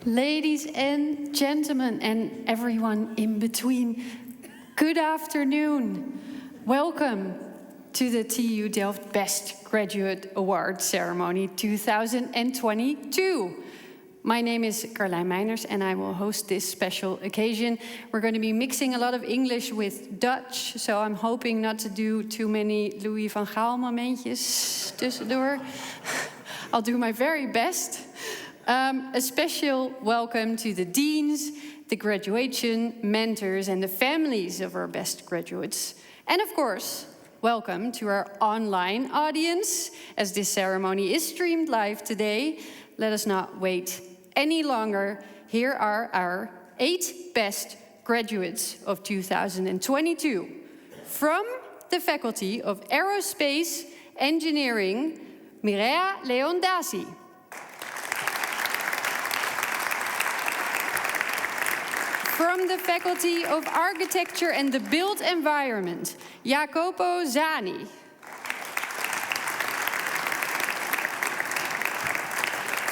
Ladies and gentlemen, and everyone in between, good afternoon. Welcome to the TU Delft Best Graduate Award Ceremony 2022. My name is Carlijn Meiners and I will host this special occasion. We're going to be mixing a lot of English with Dutch, so I'm hoping not to do too many Louis van Gaal momentjes tussendoor. I'll do my very best. A special welcome to the deans, the graduation mentors and the families of our best graduates. And of course, welcome to our online audience. As this ceremony is streamed live today, let us not wait any longer. Here are our 8 best graduates of 2022. From the Faculty of Aerospace Engineering, Mireia Leondasi. From the Faculty of Architecture and the Built Environment, Jacopo Zani.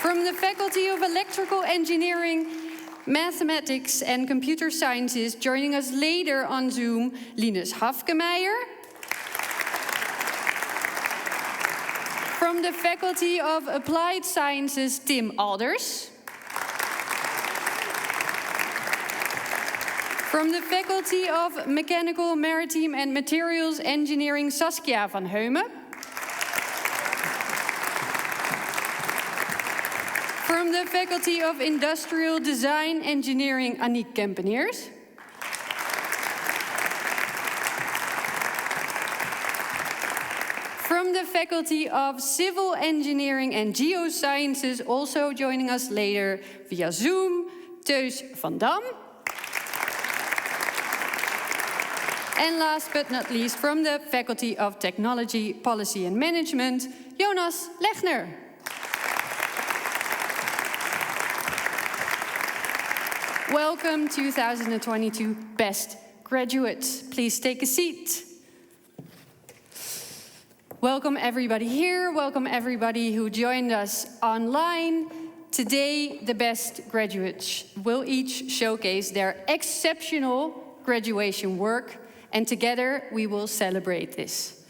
From the Faculty of Electrical Engineering, Mathematics and Computer Sciences, joining us later on Zoom, Linus Hafkemeijer. From the Faculty of Applied Sciences, Tim Alders. From the Faculty of Mechanical, Maritime and Materials Engineering, Saskia van Heumen. From the Faculty of Industrial Design Engineering, Aniek Kempeniers. From the Faculty of Civil Engineering and Geosciences, also joining us later via Zoom, Teus van Dam. And last but not least, from the Faculty of Technology, Policy and Management, Jonas Lechner. Welcome 2022 Best Graduates. Please take a seat. Welcome everybody here, welcome everybody who joined us online. Today, the best graduates will each showcase their exceptional graduation work, and together we will celebrate this.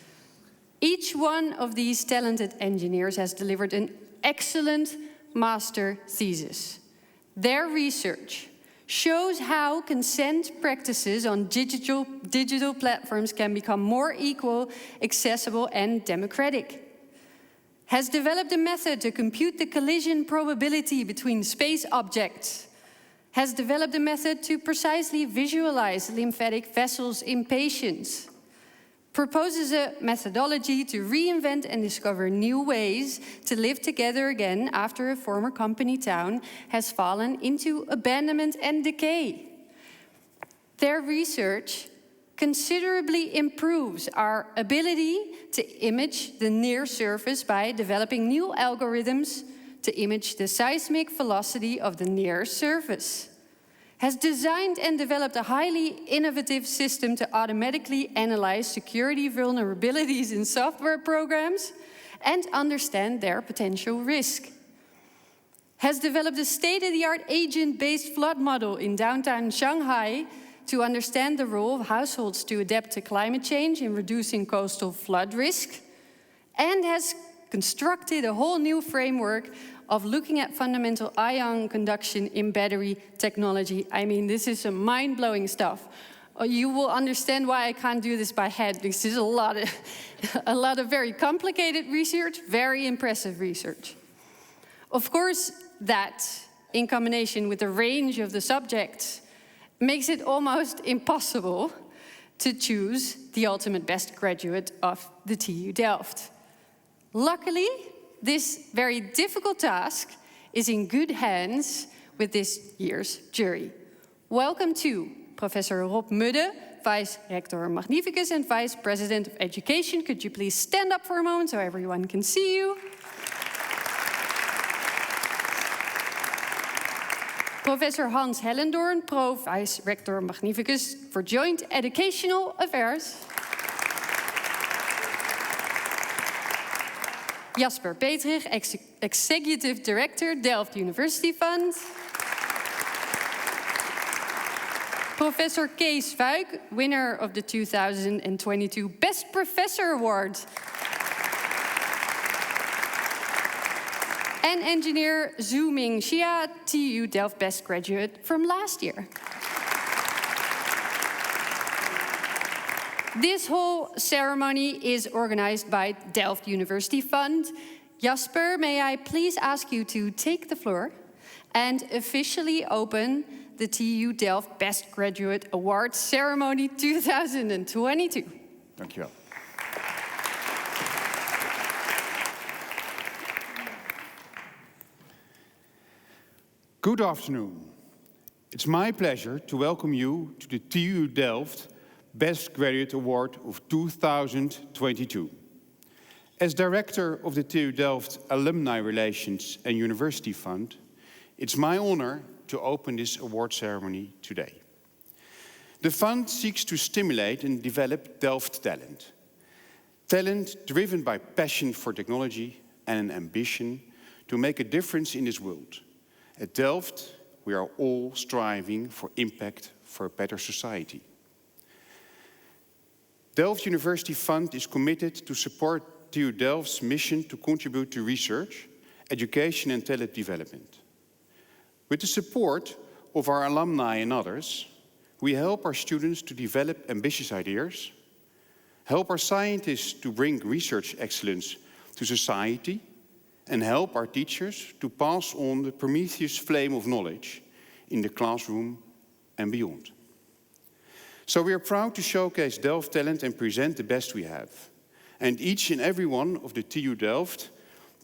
Each one of these talented engineers has delivered an excellent master thesis. Their research shows how consent practices on digital platforms can become more equal, accessible and democratic. Has developed a method to compute the collision probability between space objects. Has developed a method to precisely visualize lymphatic vessels in patients. Proposes a methodology to reinvent and discover new ways to live together again after a former company town has fallen into abandonment and decay. Their research considerably improves our ability to image the near surface by developing new algorithms to image the seismic velocity of the near surface. Has designed and developed a highly innovative system to automatically analyze security vulnerabilities in software programs and understand their potential risk. Has developed a state-of-the-art agent-based flood model in downtown Shanghai to understand the role of households to adapt to climate change in reducing coastal flood risk. And has constructed a whole new framework of looking at fundamental ion conduction in battery technology. I mean, this is some mind-blowing stuff. You will understand why I can't do this by head. This is a lot of very complicated research, very impressive research. Of course, that, in combination with the range of the subjects, makes it almost impossible to choose the ultimate best graduate of the TU Delft. Luckily, this very difficult task is in good hands with this year's jury. Welcome to Professor Rob Mudde, Vice Rector Magnificus and Vice President of Education. Could you please stand up for a moment so everyone can see you? Professor Hans Hellendoorn, Pro Vice Rector Magnificus for Joint Educational Affairs. Jasper Petrich, Executive Director, Delft University Fund. Professor Kees Fuik, winner of the 2022 Best Professor Award. And engineer Zhu Ming Xia, TU Delft Best Graduate from last year. This whole ceremony is organized by Delft University Fund. Jasper, may I please ask you to take the floor and officially open the TU Delft Best Graduate Award Ceremony 2022. Dank je wel. Good afternoon. It's my pleasure to welcome you to the TU Delft Best Graduate Award of 2022. As director of the TU Delft Alumni Relations and University Fund, it's my honor to open this award ceremony today. The fund seeks to stimulate and develop Delft talent. Talent driven by passion for technology and an ambition to make a difference in this world. At Delft, we are all striving for impact for a better society. Delft University Fund is committed to support TU Delft's mission to contribute to research, education and talent development. With the support of our alumni and others, we help our students to develop ambitious ideas, help our scientists to bring research excellence to society, and help our teachers to pass on the Prometheus flame of knowledge in the classroom and beyond. So we are proud to showcase Delft talent and present the best we have. And each and every one of the TU Delft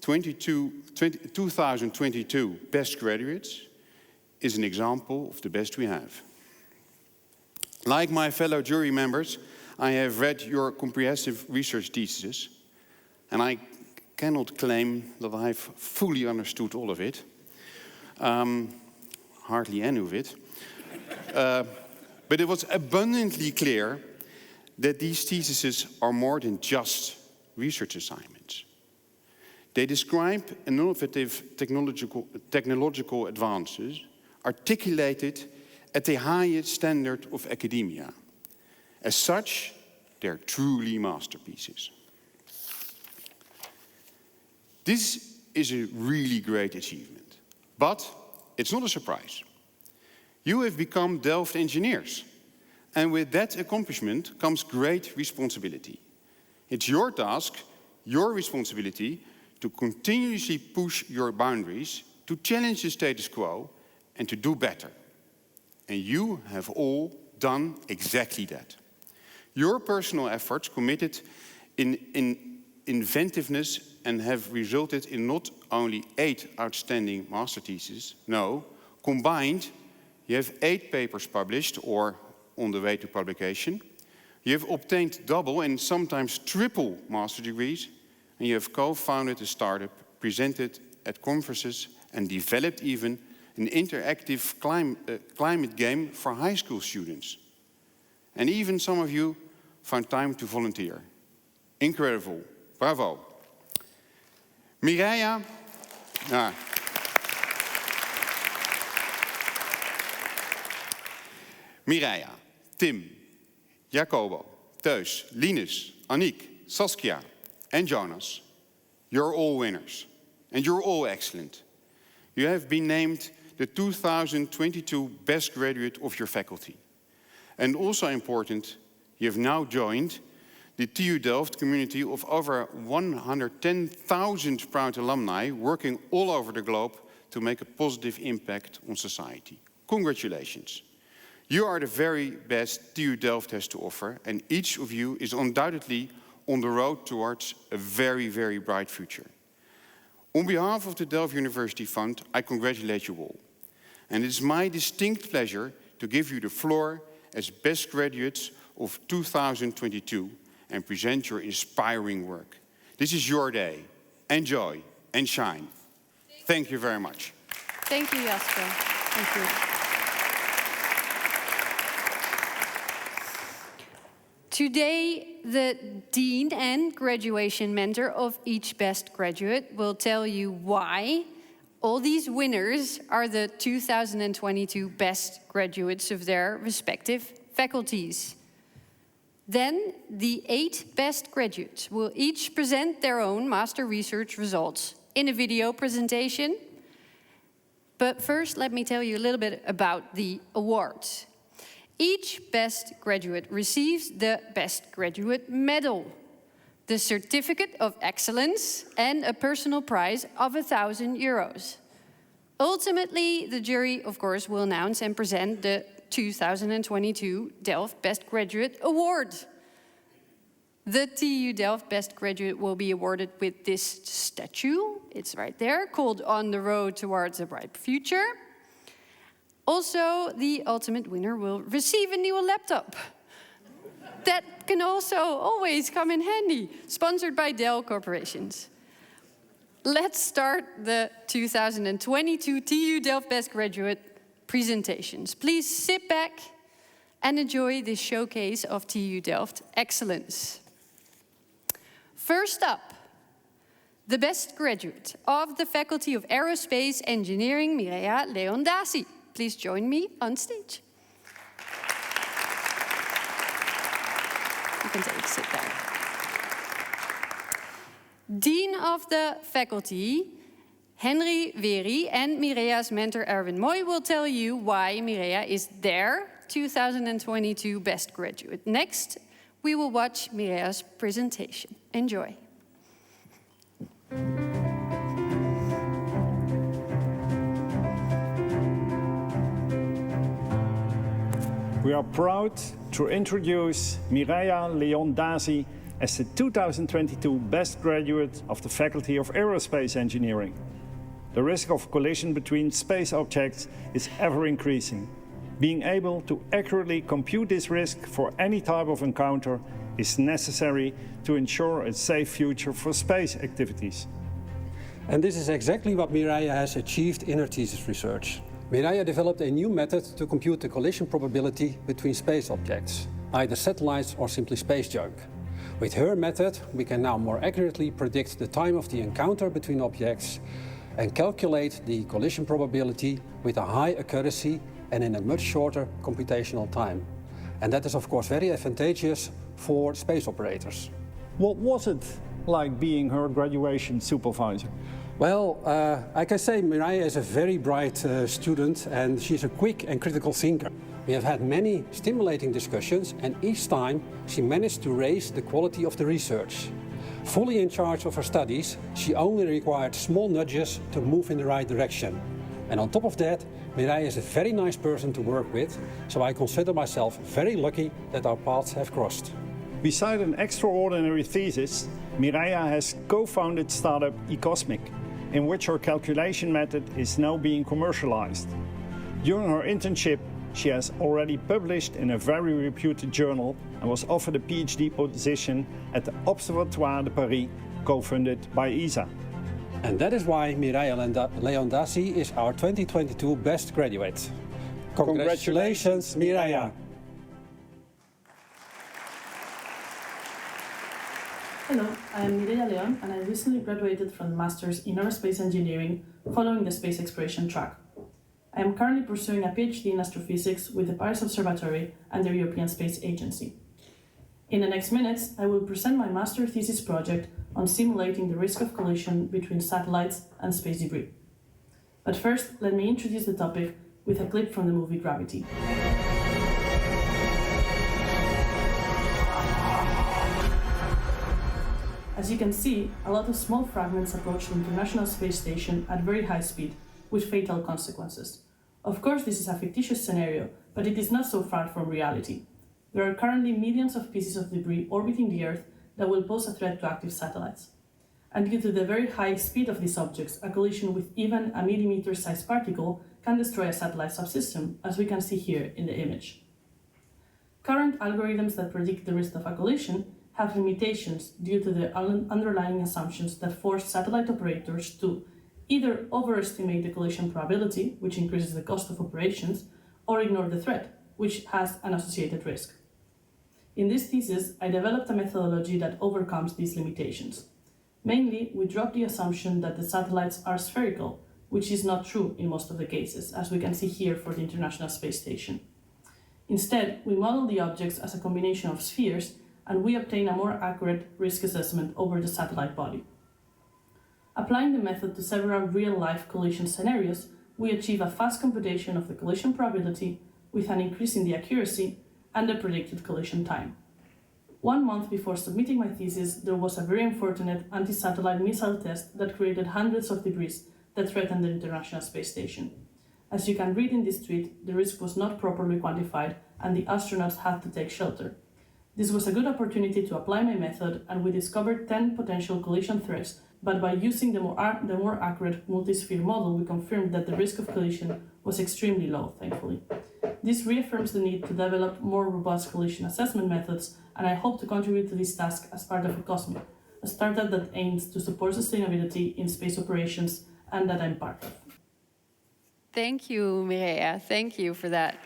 2022 best graduates is an example of the best we have. Like my fellow jury members, I have read your comprehensive research thesis, and I cannot claim that I've fully understood all of it, hardly any of it, but it was abundantly clear that these theses are more than just research assignments. They describe innovative technological advances articulated at the highest standard of academia. As such, they're truly masterpieces. This is a really great achievement, but it's not a surprise. You have become Delft engineers, and with that accomplishment comes great responsibility. It's your task, your responsibility, to continuously push your boundaries, to challenge the status quo, and to do better. And you have all done exactly that. Your personal efforts committed in inventiveness and have resulted in not only 8 outstanding master theses, no, combined, you have 8 papers published or on the way to publication. You have obtained double and sometimes triple master degrees, and you have co-founded a startup, presented at conferences, and developed even an interactive climate game for high school students. And even some of you found time to volunteer. Incredible. Bravo. Mireia. Mireia, Tim, Jacobo, Teus, Linus, Aniek, Saskia, and Jonas. You're all winners, and you're all excellent. You have been named the 2022 Best Graduate of your faculty. And also important, you have now joined the TU Delft community of over 110,000 proud alumni working all over the globe to make a positive impact on society. Congratulations. You are the very best TU Delft has to offer, and each of you is undoubtedly on the road towards a very, very bright future. On behalf of the Delft University Fund, I congratulate you all. And it is my distinct pleasure to give you the floor as best graduates of 2022 and present your inspiring work. This is your day. Enjoy and shine. Thank you very much. Thank you, Jasper. Thank you. Today, the Dean and graduation mentor of each best graduate will tell you why All these winners are the 2022 best graduates of their respective faculties. Then the 8 best graduates will each present their own master research results in a video presentation. But first, let me tell you a little bit about the awards. Each best graduate receives the Best Graduate Medal, the Certificate of Excellence, and a personal prize of €1,000. Ultimately, the jury, of course, will announce and present the 2022 Delft Best Graduate Award. The TU Delft Best Graduate will be awarded with this statue. It's right there, called On the Road Towards a Bright Future. Also, the ultimate winner will receive a new laptop. That can also always come in handy, sponsored by Dell Corporations. Let's start the 2022 TU Delft Best Graduate presentations. Please sit back and enjoy this showcase of TU Delft excellence. First up, the best graduate of the Faculty of Aerospace Engineering, Mireia Leondasi. Please join me on stage. You can take a sit there. Dean of the Faculty, Henry Wery, and Mireia's mentor Erwin Moy will tell you why Mireia is their 2022 best graduate. Next, we will watch Mireia's presentation. Enjoy. We are proud to introduce Mireia Leondasi as the 2022 Best Graduate of the Faculty of Aerospace Engineering. The risk of collision between space objects is ever increasing. Being able to accurately compute this risk for any type of encounter is necessary to ensure a safe future for space activities. And this is exactly what Mireia has achieved in her thesis research. Mireia developed a new method to compute the collision probability between space objects, either satellites or simply space junk. With her method, we can now more accurately predict the time of the encounter between objects and calculate the collision probability with a high accuracy and in a much shorter computational time. And that is, of course, very advantageous for space operators. What was it like being her graduation supervisor? Well, I can say Mireia is a very bright student, and she's a quick and critical thinker. We have had many stimulating discussions, and each time she managed to raise the quality of the research. Fully in charge of her studies, she only required small nudges to move in the right direction. And on top of that, Mireia is a very nice person to work with, so I consider myself very lucky that our paths have crossed. Beside an extraordinary thesis, Mireia has co-founded startup eCosmic, in which her calculation method is now being commercialized. During her internship, she has already published in a very reputed journal and was offered a PhD position at the Observatoire de Paris, co-funded by ESA. And that is why Mireia Leondasi is our 2022 best graduate. Congratulations, Mireia! Hello, I am Mireia Leon and I recently graduated from the Masters in Aerospace Engineering following the space exploration track. I am currently pursuing a PhD in astrophysics with the Paris Observatory and the European Space Agency. In the next minutes, I will present my master thesis project on simulating the risk of collision between satellites and space debris. But first, let me introduce the topic with a clip from the movie Gravity. As you can see, a lot of small fragments approach the International Space Station at very high speed, with fatal consequences. Of course, this is a fictitious scenario, but it is not so far from reality. There are currently millions of pieces of debris orbiting the Earth that will pose a threat to active satellites. And due to the very high speed of these objects, a collision with even a millimeter-sized particle can destroy a satellite subsystem, as we can see here in the image. Current algorithms that predict the risk of a collision have limitations due to the underlying assumptions that force satellite operators to either overestimate the collision probability, which increases the cost of operations, or ignore the threat, which has an associated risk. In this thesis, I developed a methodology that overcomes these limitations. Mainly, we drop the assumption that the satellites are spherical, which is not true in most of the cases, as we can see here for the International Space Station. Instead, we model the objects as a combination of spheres, and we obtain a more accurate risk assessment over the satellite body. Applying the method to several real-life collision scenarios, we achieve a fast computation of the collision probability with an increase in the accuracy and the predicted collision time. 1 month before submitting my thesis, there was a very unfortunate anti-satellite missile test that created hundreds of debris that threatened the International Space Station. As you can read in this tweet, the risk was not properly quantified and the astronauts had to take shelter. This was a good opportunity to apply my method, and we discovered 10 potential collision threats, but by using the more accurate multi-sphere model, we confirmed that the risk of collision was extremely low, thankfully. This reaffirms the need to develop more robust collision assessment methods, and I hope to contribute to this task as part of Ecosmic, a startup that aims to support sustainability in space operations and that I'm part of. Thank you, Mireia. Thank you for that.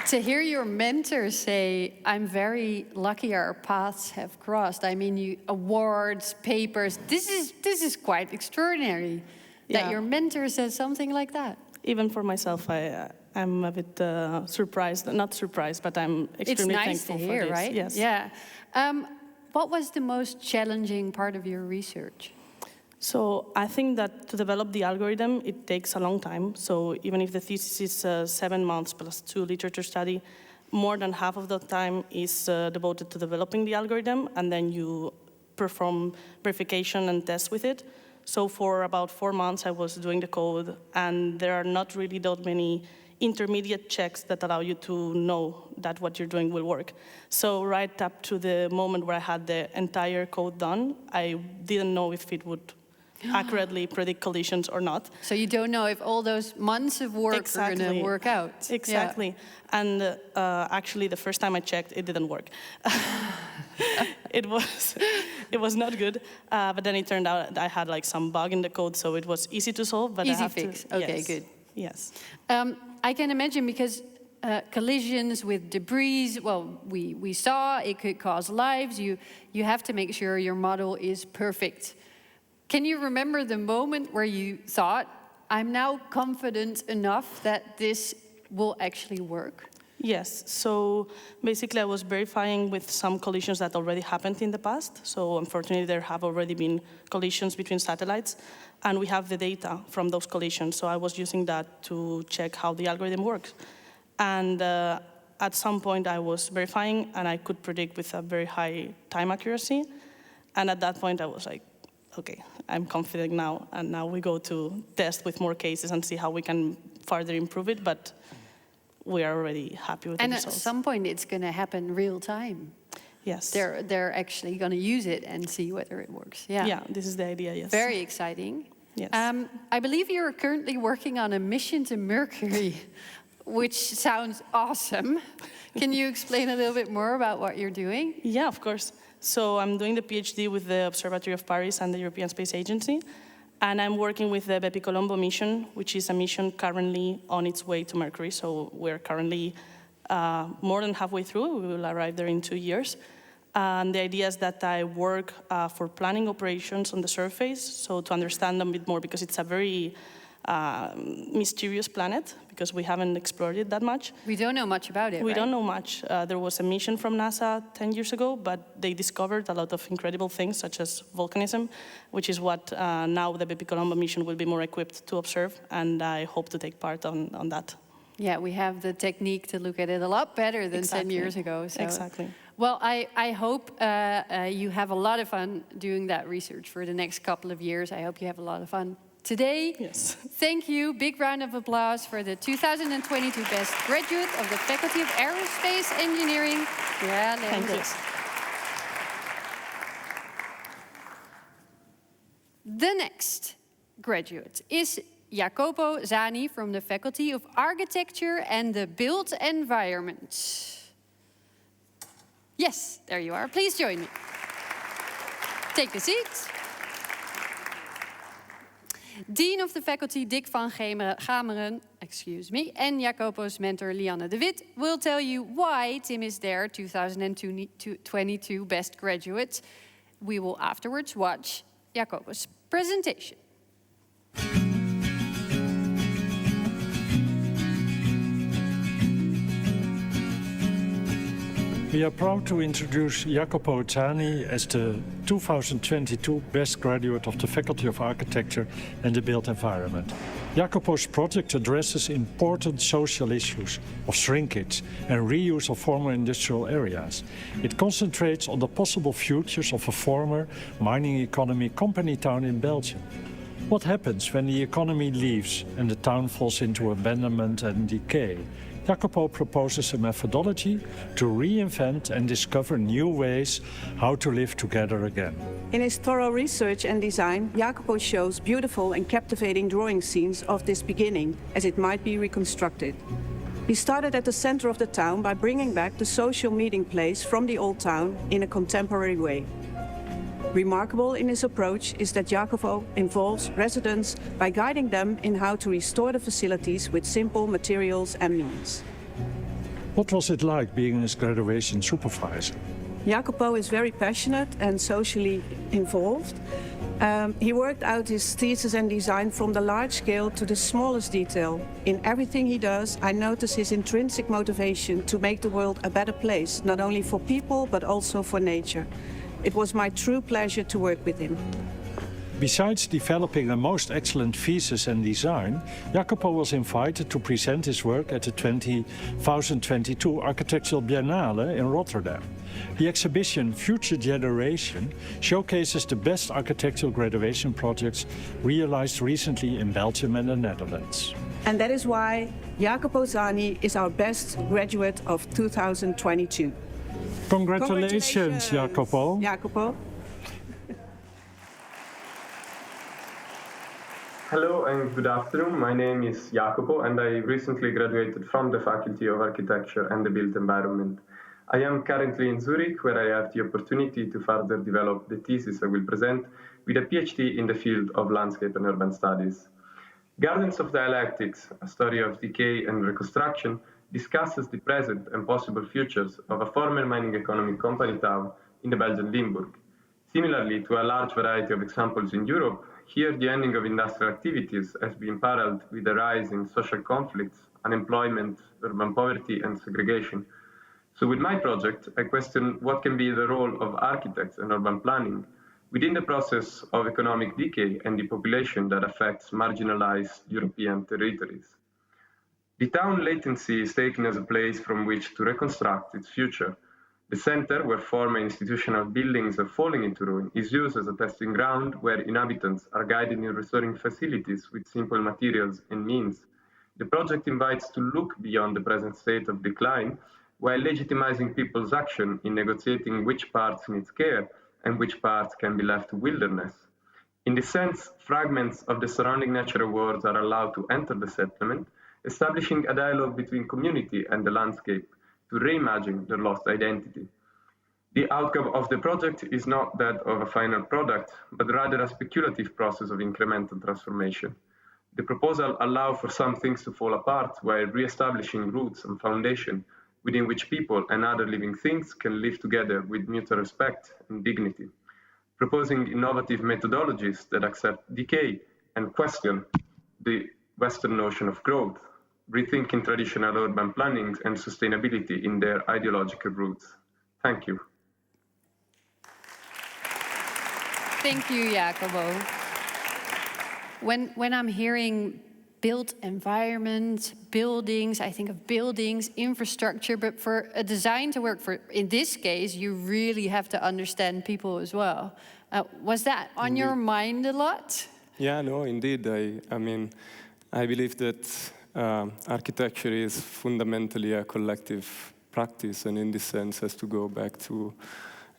To hear your mentor say, I'm very lucky our paths have crossed. I mean, awards, papers, this is quite extraordinary that your mentor says something like that. Even for myself, I'm a bit surprised, not surprised, but I'm extremely thankful to hear, for this. Right? Yes. Yeah. What was the most challenging part of your research? So I think that to develop the algorithm, it takes a long time. So even if the thesis is 7 months plus 2 literature study, more than half of the time is devoted to developing the algorithm, and then you perform verification and tests with it. So for about 4 months, I was doing the code, and there are not really that many intermediate checks that allow you to know that what you're doing will work. So right up to the moment where I had the entire code done, I didn't know if it would accurately predict collisions or not. So you don't know if all those months of work are going to work out. Exactly. Yeah. And actually, the first time I checked, it didn't work. it was not good. But then it turned out I had like some bug in the code, so it was easy to solve. But easy fix. Okay, yes. good. Yes. I can imagine because collisions with debris, well, we saw it could cause lives. You have to make sure your model is perfect. Can you remember the moment where you thought, I'm now confident enough that this will actually work? Yes, so basically I was verifying with some collisions that already happened in the past. So unfortunately there have already been collisions between satellites, and we have the data from those collisions. So I was using that to check how the algorithm works. And at some point I was verifying, and I could predict with a very high time accuracy. And at that point I was like, okay, I'm confident now, and now we go to test with more cases and see how we can further improve it, but we are already happy with the results. And at some point it's going to happen real time. Yes. They're actually going to use it and see whether it works. Yeah. Yeah, this is the idea, yes. Very exciting. Yes. I believe you're currently working on a mission to Mercury, which sounds awesome. Can you explain a little bit more about what you're doing? Yeah, of course. So I'm doing the PhD with the Observatory of Paris and the European Space Agency, and I'm working with the Bepi-Colombo mission, which is a mission currently on its way to Mercury. So we're currently more than halfway through. We will arrive there in 2 years. And the idea is that I work for planning operations on the surface, so to understand them a bit more, because it's a very mysterious planet, because we haven't explored it that much. We don't know much about it, We right? don't know much. There was a mission from NASA 10 years ago, but they discovered a lot of incredible things, such as volcanism, which is what now the Bepi-Colombo mission will be more equipped to observe, and I hope to take part on that. Yeah, we have the technique to look at it a lot better than 10 years ago. So. Exactly. Well, I hope you have a lot of fun doing that research for the next couple of years. I hope you have a lot of fun today. Yes. Thank you. Big round of applause for the 2022 Best Graduate of the Faculty of Aerospace Engineering. Yeah, Thank you. The next graduate is Jacopo Zani from the Faculty of Architecture and the Built Environment. Yes, there you are. Please join me. Take a seat. Dean of the Faculty Dick van Gameren, and Jacopo's mentor Lianne de Wit will tell you why Tim is their 2022 Best Graduate. we will afterwards watch Jacobo's presentation. We are proud to introduce Jacopo Zani as the 2022 Best Graduate of the Faculty of Architecture and the Built Environment. Jacopo's project addresses important social issues of shrinkage and reuse of former industrial areas. It concentrates on the possible futures of a former mining economy company town in Belgium. What happens when the economy leaves and the town falls into abandonment and decay? Jacopo proposes a methodology to reinvent and discover new ways how to live together again. In his thorough research and design, Jacopo shows beautiful and captivating drawing scenes of this beginning as it might be reconstructed. He started at the center of the town by bringing back the social meeting place from the old town in a contemporary way. Remarkable in his approach is that Jacopo involves residents by guiding them in how to restore the facilities with simple materials and means. What was it like being his graduation supervisor? Jacopo is very passionate and socially involved. He worked out his thesis and design from the large scale to the smallest detail. In everything he does, I notice his intrinsic motivation to make the world a better place, not only for people, but also for nature. It was my true pleasure to work with him. Besides developing a most excellent thesis and design, Jacopo was invited to present his work at the 2022 Architectural Biennale in Rotterdam. The exhibition Future Generation showcases the best architectural graduation projects realized recently in Belgium and the Netherlands. And that is why Jacopo Zani is our best graduate of 2022. Congratulations, Jacopo. Jacopo. Hello and good afternoon. My name is Jacopo and I recently graduated from the Faculty of Architecture and the Built Environment. I am currently in Zurich, where I have the opportunity to further develop the thesis I will present with a PhD in the field of landscape and urban studies. Gardens of Dialectics, a story of decay and reconstruction, discusses the present and possible futures of a former mining economy company town in the Belgian Limburg. Similarly to a large variety of examples in Europe, here the ending of industrial activities has been paralleled with a rise in social conflicts, unemployment, urban poverty, and segregation. So with my project, I question what can be the role of architects and urban planning within the process of economic decay and depopulation that affects marginalized European territories. The town latency is taken as a place from which to reconstruct its future. The center, where former institutional buildings are falling into ruin, is used as a testing ground where inhabitants are guided in restoring facilities with simple materials and means. The project invites to look beyond the present state of decline while legitimizing people's action in negotiating which parts need care and which parts can be left to wilderness. In this sense, fragments of the surrounding natural worlds are allowed to enter the settlement, establishing a dialogue between community and the landscape to reimagine their lost identity. The outcome of the project is not that of a final product, but rather a speculative process of incremental transformation. The proposal allows for some things to fall apart while re-establishing roots and foundation within which people and other living things can live together with mutual respect and dignity. Proposing innovative methodologies that accept decay and question the Western notion of growth, rethinking traditional urban planning and sustainability in their ideological roots. Thank you. Thank you, Jacobo. When I'm hearing built environment, buildings, I think of buildings, infrastructure, but for a design to work, for in this case, you really have to understand people as well. Was that on your mind a lot? Yeah, no, indeed. I believe that architecture is fundamentally a collective practice, and in this sense has to go back to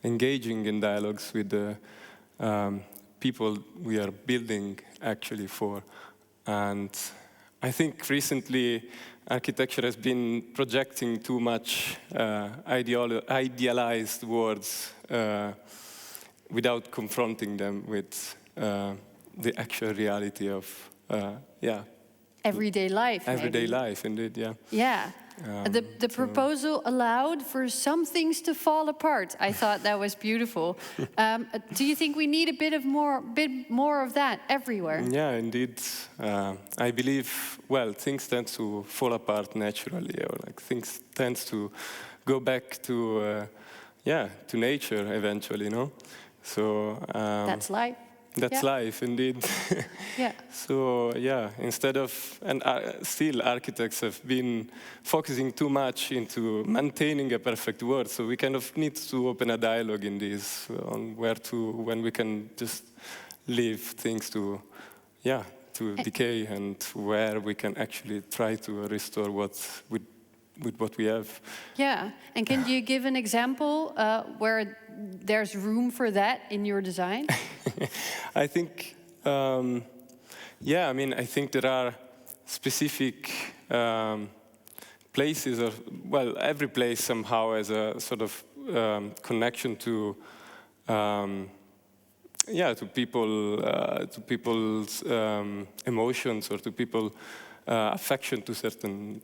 engaging in dialogues with the people we are building actually for. And I think recently architecture has been projecting too much idealized words without confronting them with the actual reality of, Everyday life. Everyday life, indeed, yeah. Yeah. The proposal allowed for some things to fall apart. I thought that was beautiful. Do you think we need a bit more of that everywhere? Yeah, indeed. I believe, well, things tend to fall apart naturally, or like things tend to go back to nature eventually, no? So that's life. That's life, indeed. Yeah. So yeah, instead of, and still architects have been focusing too much into maintaining a perfect world. So we kind of need to open a dialogue in this on when we can just leave things to decay, and where we can actually try to restore with what we have. Yeah, and can you give an example where there's room for that in your design? I think, I think there are specific places, every place somehow has a sort of connection to people's emotions, or to people's affection to certain.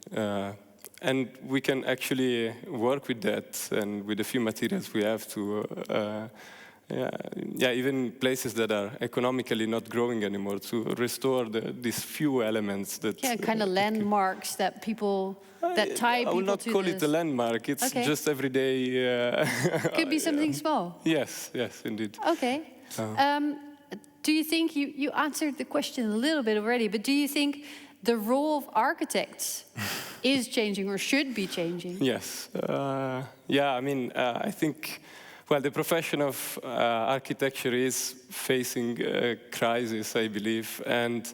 And we can actually work with that, and with the few materials we have to, even places that are economically not growing anymore, to restore these few elements that. Yeah, kind of landmarks that people, that tie people to. I will not call it a landmark. It's just everyday. Could be something small. Yes, indeed. Okay. Do you think you answered the question a little bit already? But do you think the role of architects is changing or should be changing? Yes. I think, the profession of architecture is facing a crisis, I believe. And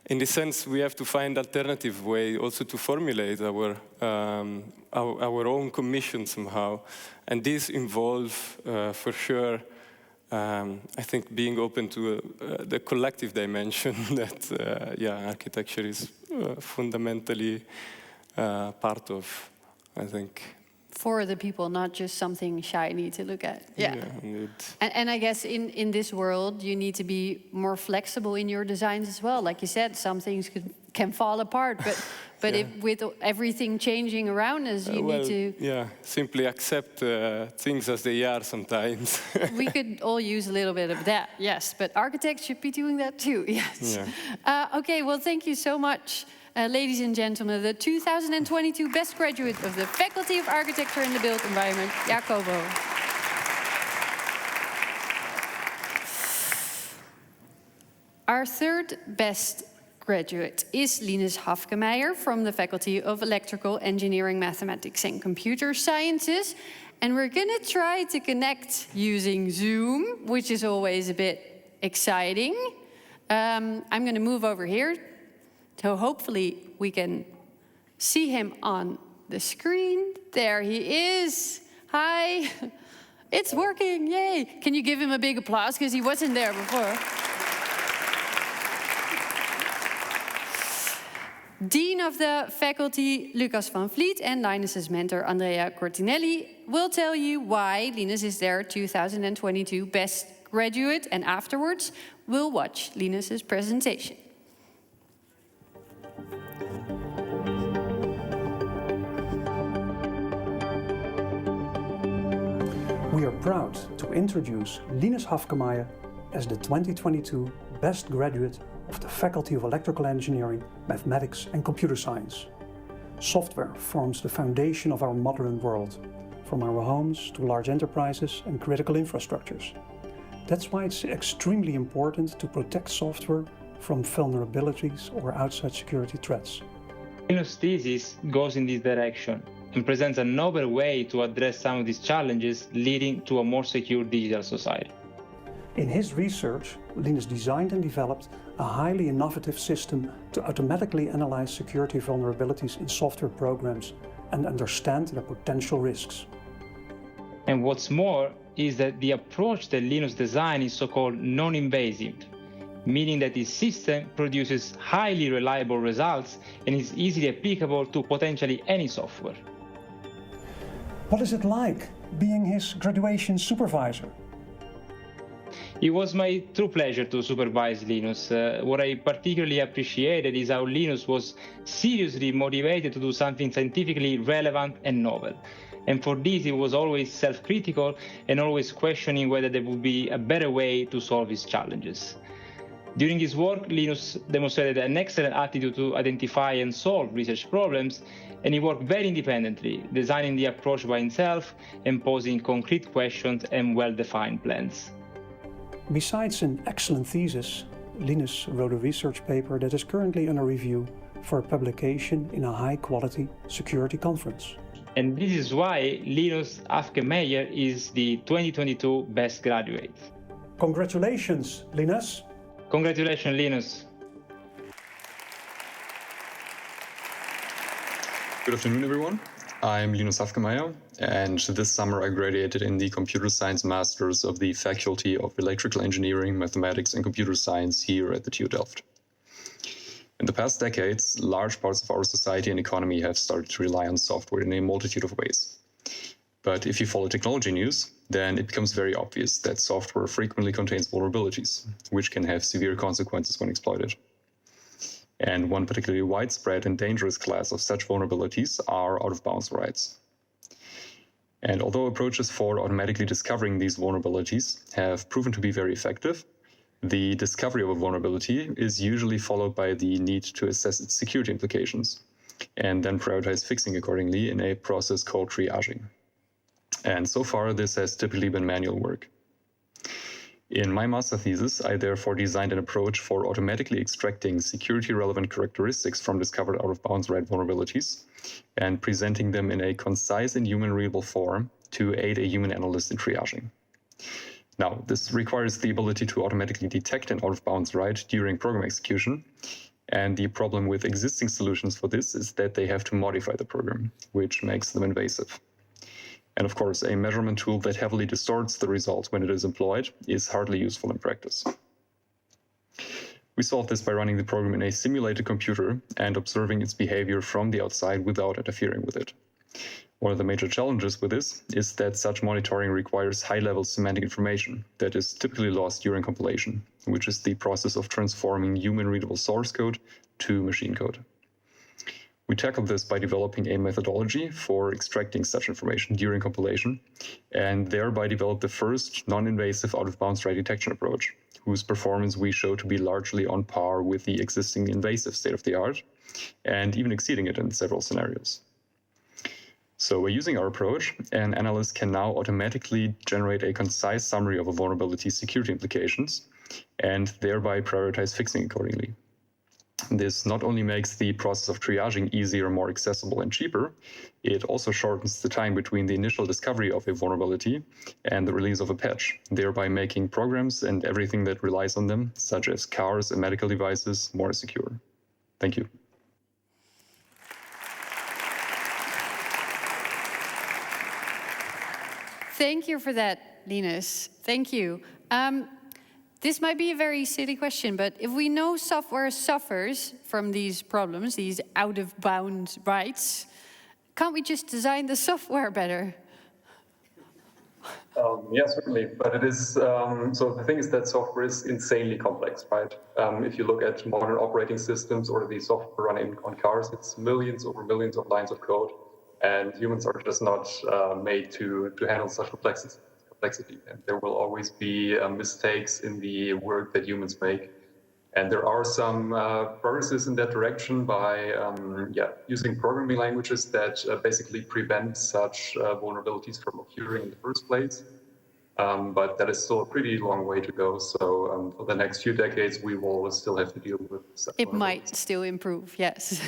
in this sense, we have to find alternative way also to formulate our own commission somehow. And this involves, for sure, I think being open to the collective dimension that, architecture is fundamentally part of, I think. For the people, not just something shiny to look at. Yeah. Indeed. And I guess in this world, you need to be more flexible in your designs as well. Like you said, some things can fall apart, but if with everything changing around us, you need to... Yeah, simply accept things as they are sometimes. We could all use a little bit of that, yes. But architects should be doing that too, yes. Yeah. Okay, well, thank you so much. Ladies and gentlemen, the 2022 Best Graduate of the Faculty of Architecture in the Built Environment, Jacobo. Our third Best Graduate is Linus Hafkemeyer from the Faculty of Electrical Engineering, Mathematics and Computer Sciences. And we're going to try to connect using Zoom, which is always a bit exciting. I'm going to move over here. So hopefully we can see him on the screen. There he is. Hi. It's working. Yay. Can you give him a big applause? Because he wasn't there before. Dean of the faculty, Lucas van Vliet, and Linus's mentor, Andrea Cortinelli, will tell you why Linus is their 2022 Best Graduate. And afterwards, we'll watch Linus's presentation. We are proud to introduce Linus Hafkemeyer as the 2022 Best Graduate of the Faculty of Electrical Engineering, Mathematics and Computer Science. Software forms the foundation of our modern world, from our homes to large enterprises and critical infrastructures. That's why it's extremely important to protect software from vulnerabilities or outside security threats. Linus' thesis goes in this direction and presents a novel way to address some of these challenges, leading to a more secure digital society. In his research, Linus designed and developed a highly innovative system to automatically analyze security vulnerabilities in software programs and understand their potential risks. And what's more is that the approach that Linus designed is so-called non-invasive, meaning that his system produces highly reliable results and is easily applicable to potentially any software. What is it like being his graduation supervisor? It was my true pleasure to supervise Linus. What I particularly appreciated is how Linus was seriously motivated to do something scientifically relevant and novel. And for this, he was always self-critical and always questioning whether there would be a better way to solve his challenges. During his work, Linus demonstrated an excellent attitude to identify and solve research problems, and he worked very independently, designing the approach by himself and posing concrete questions and well-defined plans. Besides an excellent thesis, Linus wrote a research paper that is currently under review for publication in a high-quality security conference. And this is why Linus Hafkemeyer is the 2022 Best Graduate. Congratulations, Linus! Congratulations, Linus! Good afternoon, everyone. I'm Linus Hafkemeyer, and this summer I graduated in the Computer Science Masters of the Faculty of Electrical Engineering, Mathematics and Computer Science here at the TU Delft. In the past decades, large parts of our society and economy have started to rely on software in a multitude of ways. But if you follow technology news, then it becomes very obvious that software frequently contains vulnerabilities, which can have severe consequences when exploited. And one particularly widespread and dangerous class of such vulnerabilities are out-of-bounds writes. And although approaches for automatically discovering these vulnerabilities have proven to be very effective, the discovery of a vulnerability is usually followed by the need to assess its security implications, and then prioritize fixing accordingly in a process called triaging. And so far, this has typically been manual work. In my master thesis, I therefore designed an approach for automatically extracting security-relevant characteristics from discovered out-of-bounds write vulnerabilities and presenting them in a concise and human-readable form to aid a human analyst in triaging. Now, this requires the ability to automatically detect an out-of-bounds write during program execution, and the problem with existing solutions for this is that they have to modify the program, which makes them invasive. And of course, a measurement tool that heavily distorts the results when it is employed is hardly useful in practice. We solve this by running the program in a simulated computer and observing its behavior from the outside without interfering with it. One of the major challenges with this is that such monitoring requires high-level semantic information that is typically lost during compilation, which is the process of transforming human-readable source code to machine code. We tackled this by developing a methodology for extracting such information during compilation, and thereby developed the first non-invasive out-of-bounds write detection approach, whose performance we show to be largely on par with the existing invasive state-of-the-art, and even exceeding it in several scenarios. So by using our approach, an analyst can now automatically generate a concise summary of a vulnerability's security implications, and thereby prioritize fixing accordingly. This not only makes the process of triaging easier, more accessible, and cheaper, it also shortens the time between the initial discovery of a vulnerability and the release of a patch, thereby making programs and everything that relies on them, such as cars and medical devices, more secure. Thank you. Thank you for that, Linus. Thank you. This might be a very silly question, but if we know software suffers from these problems, these out-of-bounds writes, can't we just design the software better? Yeah, certainly. But it is, so the thing is that software is insanely complex, right? If you look at modern operating systems or the software running on cars, it's millions over millions of lines of code. And humans are just not made to handle such complexity. And there will always be mistakes in the work that humans make. And there are some progresses in that direction by using programming languages that basically prevent such vulnerabilities from occurring in the first place. But that is still a pretty long way to go. So for the next few decades, we will still have to deal with such It might still improve, yes.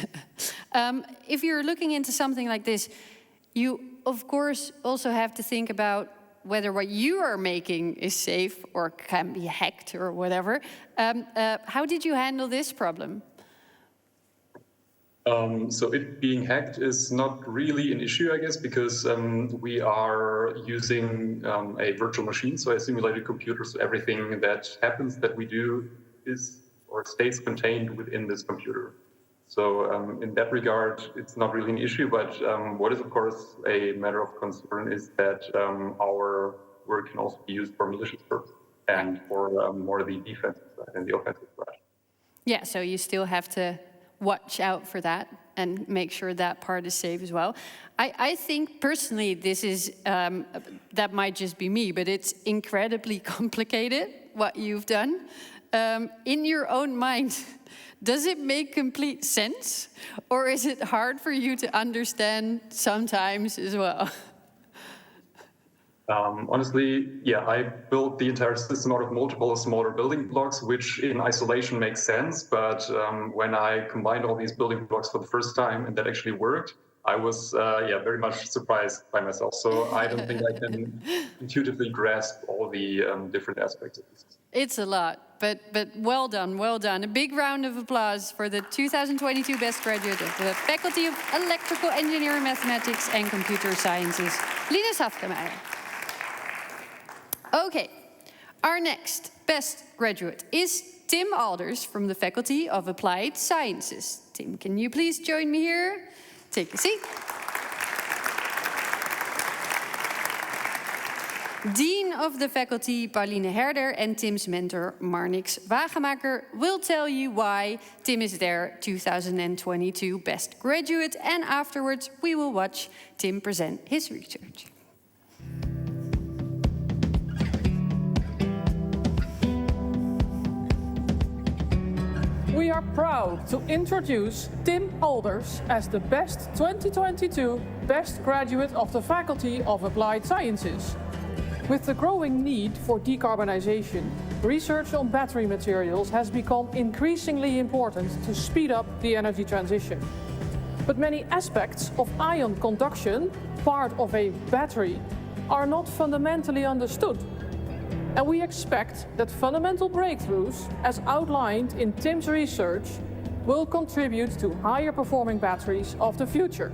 If you're looking into something like this, you, of course, also have to think about whether what you are making is safe or can be hacked or whatever. How did you handle this problem? So it being hacked is not really an issue, I guess, because we are using a virtual machine, so a simulated computer. So everything that happens that we do is or stays contained within this computer. So in that regard, it's not really an issue. But what is, of course, a matter of concern is that our work can also be used for malicious purposes. and for more the defensive side and the offensive side. Yeah, so you still have to watch out for that and make sure that part is safe as well. I think personally this is, that might just be me, but it's incredibly complicated what you've done. In your own mind, does it make complete sense? Or is it hard for you to understand sometimes as well? Honestly, yeah, I built the entire system out of multiple smaller building blocks, which in isolation makes sense. But when I combined all these building blocks for the first time and that actually worked, I was very much surprised by myself. So I don't think I can intuitively grasp all the different aspects of this. It's a lot, but well done, well done. A big round of applause for the 2022 best graduate of the Faculty of Electrical Engineering, Mathematics and Computer Sciences, Linus Hafkemeyer. Okay, our next best graduate is Tim Alders from the Faculty of Applied Sciences. Tim, can you please join me here? Take a seat. Dean of the Faculty, Pauline Herder, and Tim's mentor, Marnix Wagemaker, will tell you why Tim is their 2022 best graduate, and afterwards we will watch Tim present his research. We are proud to introduce Tim Alders as the best 2022 best graduate of the Faculty of Applied Sciences. With the growing need for decarbonization, research on battery materials has become increasingly important to speed up the energy transition. But many aspects of ion conduction, part of a battery, are not fundamentally understood. And we expect that fundamental breakthroughs, as outlined in Tim's research, will contribute to higher performing batteries of the future.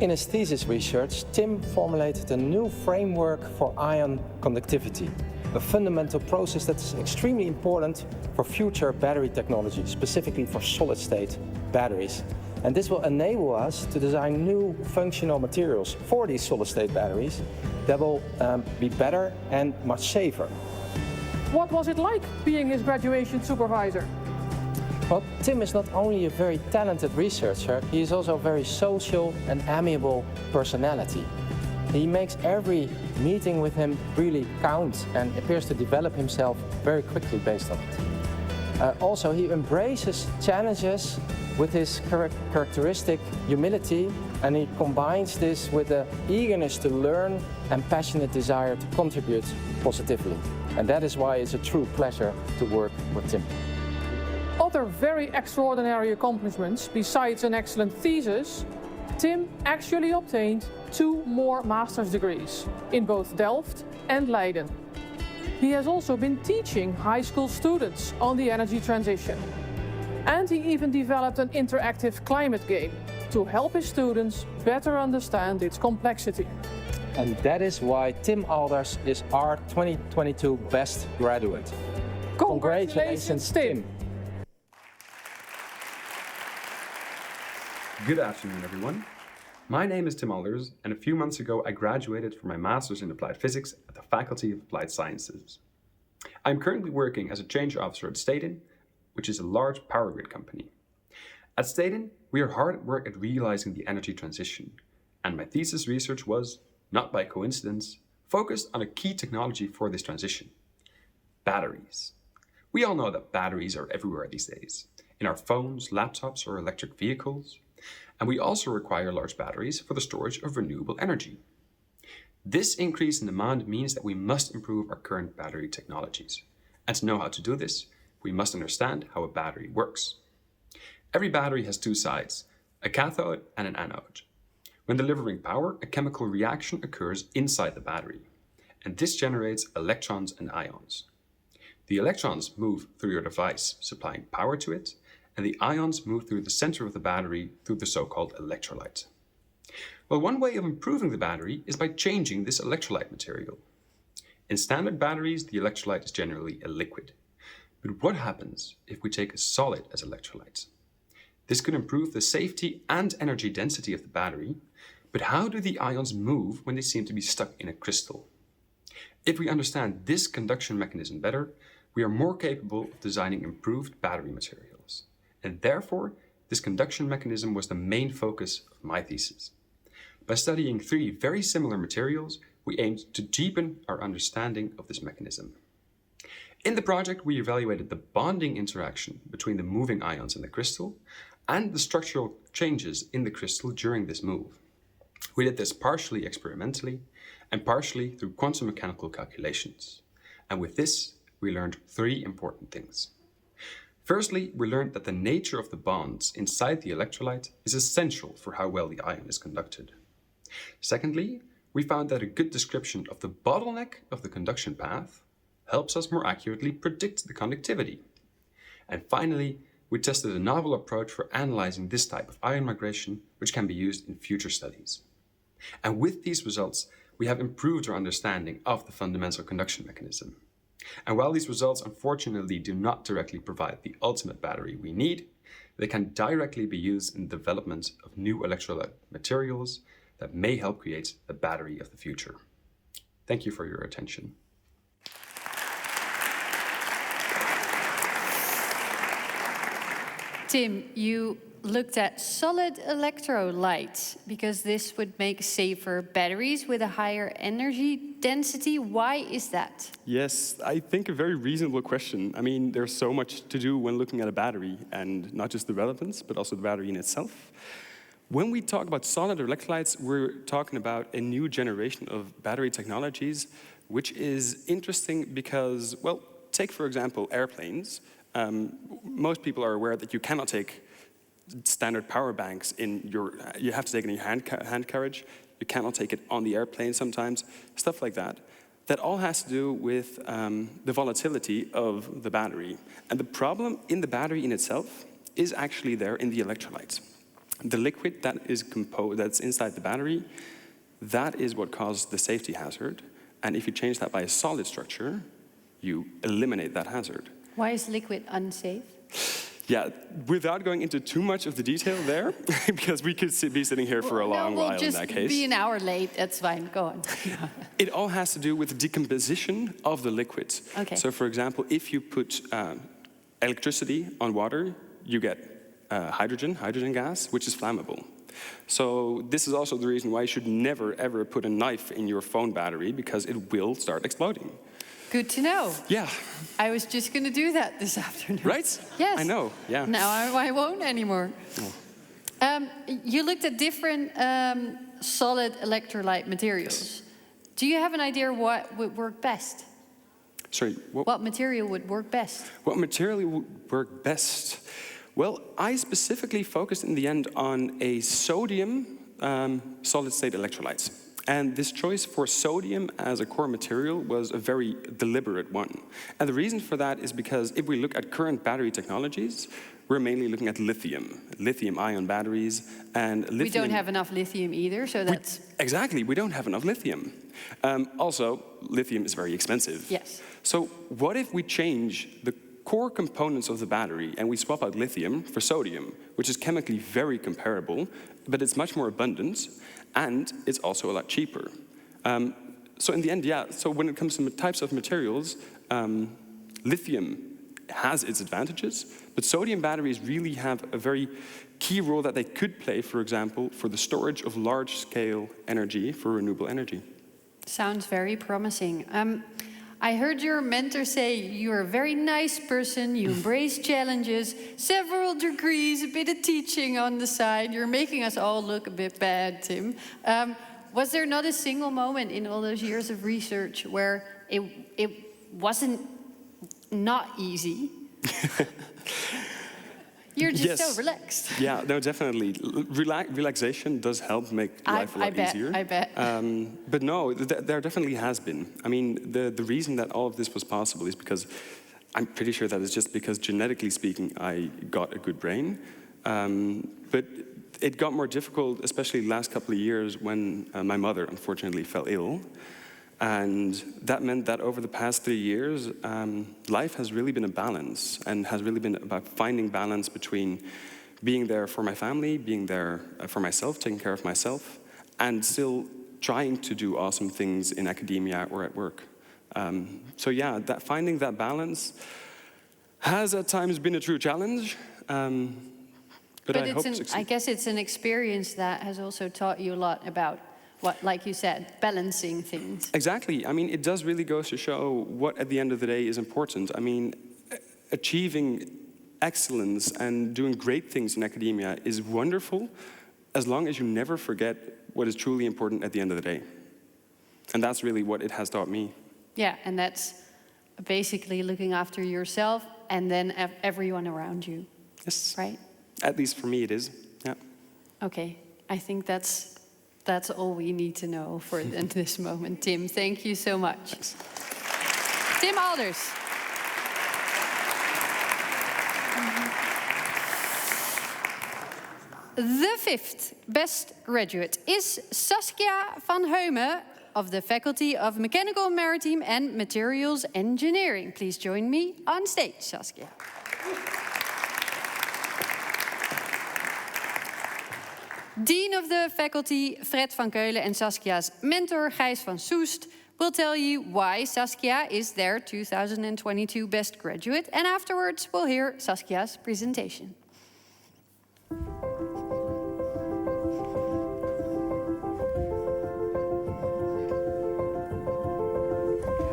In his thesis research, Tim formulated a new framework for ion conductivity, a fundamental process that is extremely important for future battery technology, specifically for solid-state batteries. And this will enable us to design new functional materials for these solid-state batteries that will be better and much safer. What was it like being his graduation supervisor? Well, Tim is not only a very talented researcher, he is also a very social and amiable personality. He makes every meeting with him really count and appears to develop himself very quickly based on it. Also, he embraces challenges with his characteristic humility, and he combines this with an eagerness to learn and passionate desire to contribute positively. And that is why it's a true pleasure to work with Tim. Other very extraordinary accomplishments, besides an excellent thesis, Tim actually obtained 2 more master's degrees in both Delft and Leiden. He has also been teaching high school students on the energy transition. And he even developed an interactive climate game to help his students better understand its complexity. And that is why Tim Alders is our 2022 best graduate. Congratulations, Tim! Good afternoon, everyone. My name is Tim Alders, and a few months ago I graduated from my Master's in Applied Physics at the Faculty of Applied Sciences. I'm currently working as a change officer at Stedin, which is a large power grid company. At Stedin, we are hard at work at realizing the energy transition, and my thesis research was, not by coincidence, focused on a key technology for this transition: batteries. We all know that batteries are everywhere these days, in our phones, laptops, or electric vehicles. And we also require large batteries for the storage of renewable energy. This increase in demand means that we must improve our current battery technologies. And to know how to do this, we must understand how a battery works. Every battery has 2 sides, a cathode and an anode. When delivering power, a chemical reaction occurs inside the battery, and this generates electrons and ions. The electrons move through your device, supplying power to it, and the ions move through the center of the battery through the so-called electrolyte. Well, one way of improving the battery is by changing this electrolyte material. In standard batteries, the electrolyte is generally a liquid. But what happens if we take a solid as electrolyte? This could improve the safety and energy density of the battery, but how do the ions move when they seem to be stuck in a crystal? If we understand this conduction mechanism better, we are more capable of designing improved battery materials. And therefore, this conduction mechanism was the main focus of my thesis. By studying 3 very similar materials, we aimed to deepen our understanding of this mechanism. In the project, we evaluated the bonding interaction between the moving ions in the crystal and the structural changes in the crystal during this move. We did this partially experimentally and partially through quantum mechanical calculations. And with this, we learned 3 important things. Firstly, we learned that the nature of the bonds inside the electrolyte is essential for how well the ion is conducted. Secondly, we found that a good description of the bottleneck of the conduction path helps us more accurately predict the conductivity. And finally, we tested a novel approach for analyzing this type of ion migration, which can be used in future studies. And with these results, we have improved our understanding of the fundamental conduction mechanism. And while these results unfortunately do not directly provide the ultimate battery we need, they can directly be used in the development of new electrolyte materials that may help create the battery of the future. Thank you for your attention. Tim, you looked at solid electrolytes because this would make safer batteries with a higher energy density. Why is that? Yes, I think a very reasonable question. I mean, there's so much to do when looking at a battery, and not just the relevance, but also the battery in itself. When we talk about solid electrolytes, we're talking about a new generation of battery technologies, which is interesting because, well, take, for example, airplanes. Most people are aware that you cannot take standard power banks in your, you have to take it in your hand carriage. You cannot take it on the airplane sometimes, stuff like that. That all has to do with the volatility of the battery. And the problem in the battery in itself is actually there in the electrolytes. The liquid that is that's inside the battery, that is what causes the safety hazard. And if you change that by a solid structure, you eliminate that hazard. Why is liquid unsafe? Yeah, without going into too much of the detail there, because we could be sitting here for a long while in that case. We'll just be an hour late, that's fine, go on. It all has to do with the decomposition of the liquids. Okay. So for example, if you put electricity on water, you get hydrogen gas, which is flammable. So this is also the reason why you should never ever put a knife in your phone battery, because it will start exploding. Good to know. Yeah. I was just going to do that this afternoon. Right? Yes. I know, yeah. Now I won't anymore. Oh. You looked at different solid electrolyte materials. Yes. Do you have an idea what would work best? Sorry, what material would work best? What material would work best? Well, I specifically focused in the end on a sodium solid-state electrolytes. And this choice for sodium as a core material was a very deliberate one. And the reason for that is because if we look at current battery technologies, we're mainly looking at lithium-ion batteries, and lithium... We don't have enough lithium either, so that's... Exactly, we don't have enough lithium. Also, lithium is very expensive. Yes. So what if we change the core components of the battery and we swap out lithium for sodium, which is chemically very comparable, but it's much more abundant, and it's also a lot cheaper. So in the end, yeah, so when it comes to types of materials, lithium has its advantages, but sodium batteries really have a very key role that they could play, for example, for the storage of large-scale energy for renewable energy. Sounds very promising. I heard your mentor say you're a very nice person, you embrace challenges, several degrees, a bit of teaching on the side. You're making us all look a bit bad, Tim. Was there not a single moment in all those years of research where it wasn't not easy? You're just so relaxed. Yeah, no, definitely. Relaxation does help make life a lot easier. I bet. But no, there definitely has been. I mean, the reason that all of this was possible is because I'm pretty sure that it's just because genetically speaking, I got a good brain. But it got more difficult, especially the last couple of years when my mother unfortunately fell ill. And that meant that over the past 3 years, life has really been a balance, and has really been about finding balance between being there for my family, being there for myself, taking care of myself, and still trying to do awesome things in academia or at work. So yeah, finding that balance has at times been a true challenge. But I hope to succeed. I guess it's an experience that has also taught you a lot about what, like you said, balancing things. Exactly. I mean, it does really go to show what at the end of the day is important. I mean, achieving excellence and doing great things in academia is wonderful as long as you never forget what is truly important at the end of the day. And that's really what it has taught me. Yeah, and that's basically looking after yourself and then everyone around you. Yes. Right? At least for me it is, yeah. Okay, I think that's all we need to know for this moment. Tim, thank you so much. Thanks. Tim Alders. The fifth best graduate is Saskia van Heumen of the Faculty of Mechanical, Maritime and Materials Engineering. Please join me on stage, Saskia. Dean of the Faculty Fred van Keulen and Saskia's mentor Gijs van Soest will tell you why Saskia is their 2022 best graduate, and afterwards we'll hear Saskia's presentation.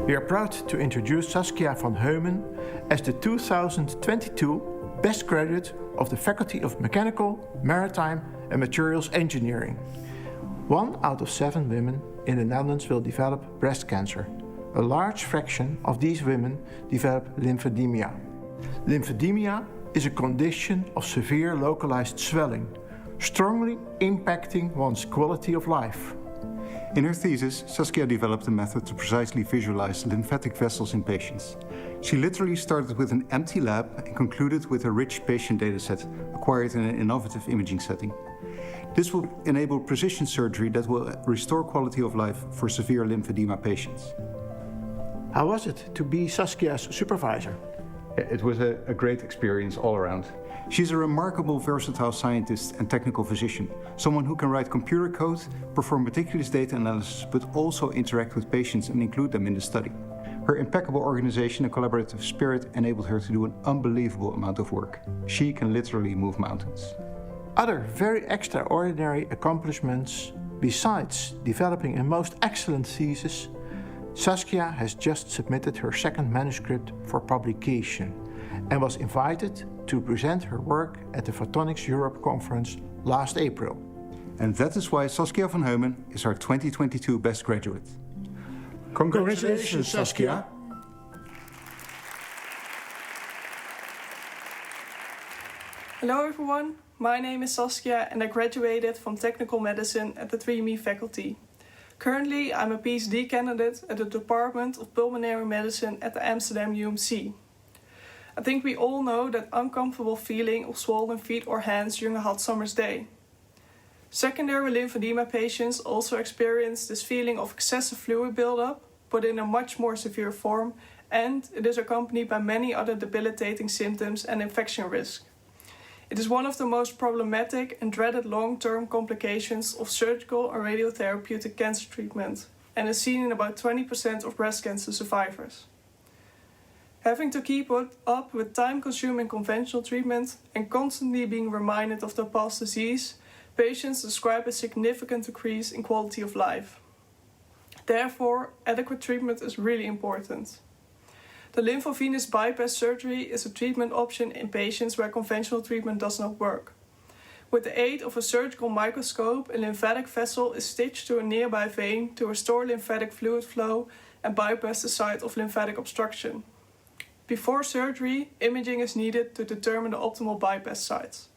We are proud to introduce Saskia van Heumen as the 2022 best graduate of the Faculty of Mechanical, Maritime and Materials Engineering. 1 out of 7 women in the Netherlands will develop breast cancer. A large fraction of these women develop lymphedema. Lymphedema is a condition of severe localized swelling, strongly impacting one's quality of life. In her thesis, Saskia developed a method to precisely visualize lymphatic vessels in patients. She literally started with an empty lab and concluded with a rich patient dataset acquired in an innovative imaging setting. This will enable precision surgery that will restore quality of life for severe lymphedema patients. How was it to be Saskia's supervisor? It was a great experience all around. She's a remarkable, versatile scientist and technical physician, someone who can write computer code, perform meticulous data analysis, but also interact with patients and include them in the study. Her impeccable organization and collaborative spirit enabled her to do an unbelievable amount of work. She can literally move mountains. Other very extraordinary accomplishments, besides developing a most excellent thesis, Saskia has just submitted her second manuscript for publication and was invited to present her work at the Photonics Europe conference last April. And that is why Saskia van Heumen is our 2022 best graduate. Congratulations, Saskia. Hello everyone, my name is Saskia and I graduated from Technical Medicine at the 3ME faculty. Currently, I'm a PhD candidate at the Department of Pulmonary Medicine at the Amsterdam UMC. I think we all know that uncomfortable feeling of swollen feet or hands during a hot summer's day. Secondary lymphedema patients also experience this feeling of excessive fluid buildup, but in a much more severe form, and it is accompanied by many other debilitating symptoms and infection risk. It is one of the most problematic and dreaded long-term complications of surgical or radiotherapeutic cancer treatment, and is seen in about 20% of breast cancer survivors. Having to keep up with time-consuming conventional treatment and constantly being reminded of their past disease, patients describe a significant decrease in quality of life. Therefore, adequate treatment is really important. The lymphovenous bypass surgery is a treatment option in patients where conventional treatment does not work. With the aid of a surgical microscope, a lymphatic vessel is stitched to a nearby vein to restore lymphatic fluid flow and bypass the site of lymphatic obstruction. Before surgery, imaging is needed to determine the optimal bypass sites.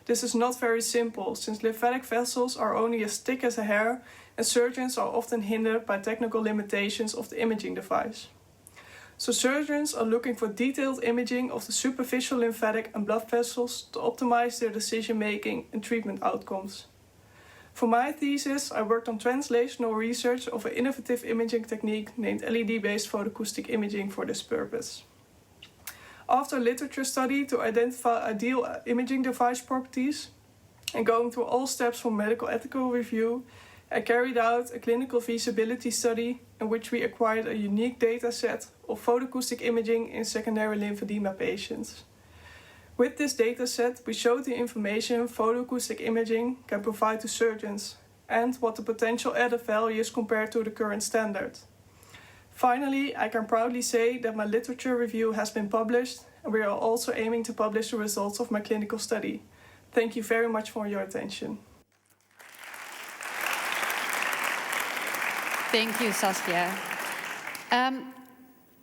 This is not very simple, since lymphatic vessels are only as thick as a hair, and surgeons are often hindered by technical limitations of the imaging device. So surgeons are looking for detailed imaging of the superficial lymphatic and blood vessels to optimize their decision-making and treatment outcomes. For my thesis, I worked on translational research of an innovative imaging technique named LED-based photoacoustic imaging for this purpose. After literature study to identify ideal imaging device properties and going through all steps from medical ethical review, I carried out a clinical feasibility study in which we acquired a unique data set of photoacoustic imaging in secondary lymphedema patients. With this data set, we showed the information photoacoustic imaging can provide to surgeons and what the potential added value is compared to the current standard. Finally, I can proudly say that my literature review has been published, and we are also aiming to publish the results of my clinical study. Thank you very much for your attention. Thank you, Saskia.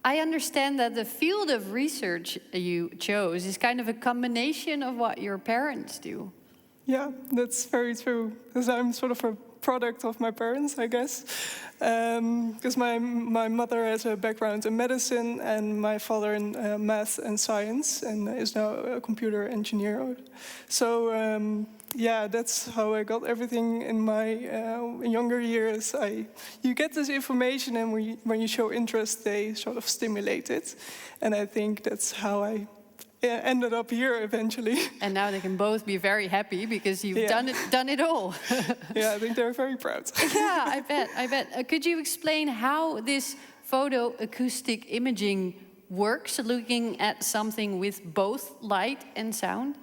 I understand that the field of research you chose is kind of a combination of what your parents do. Yeah, that's very true, because I'm sort of a product of my parents, I guess. Because my mother has a background in medicine and my father in math and science, and is now a computer engineer. So yeah, that's how I got everything in my younger years. You get this information, and when you show interest, they sort of stimulate it. And I think that's how I ended up here eventually. And now they can both be very happy because you've done it all. Yeah, I think they're very proud. Yeah, I bet. Could you explain how this photoacoustic imaging works, looking at something with both light and sound?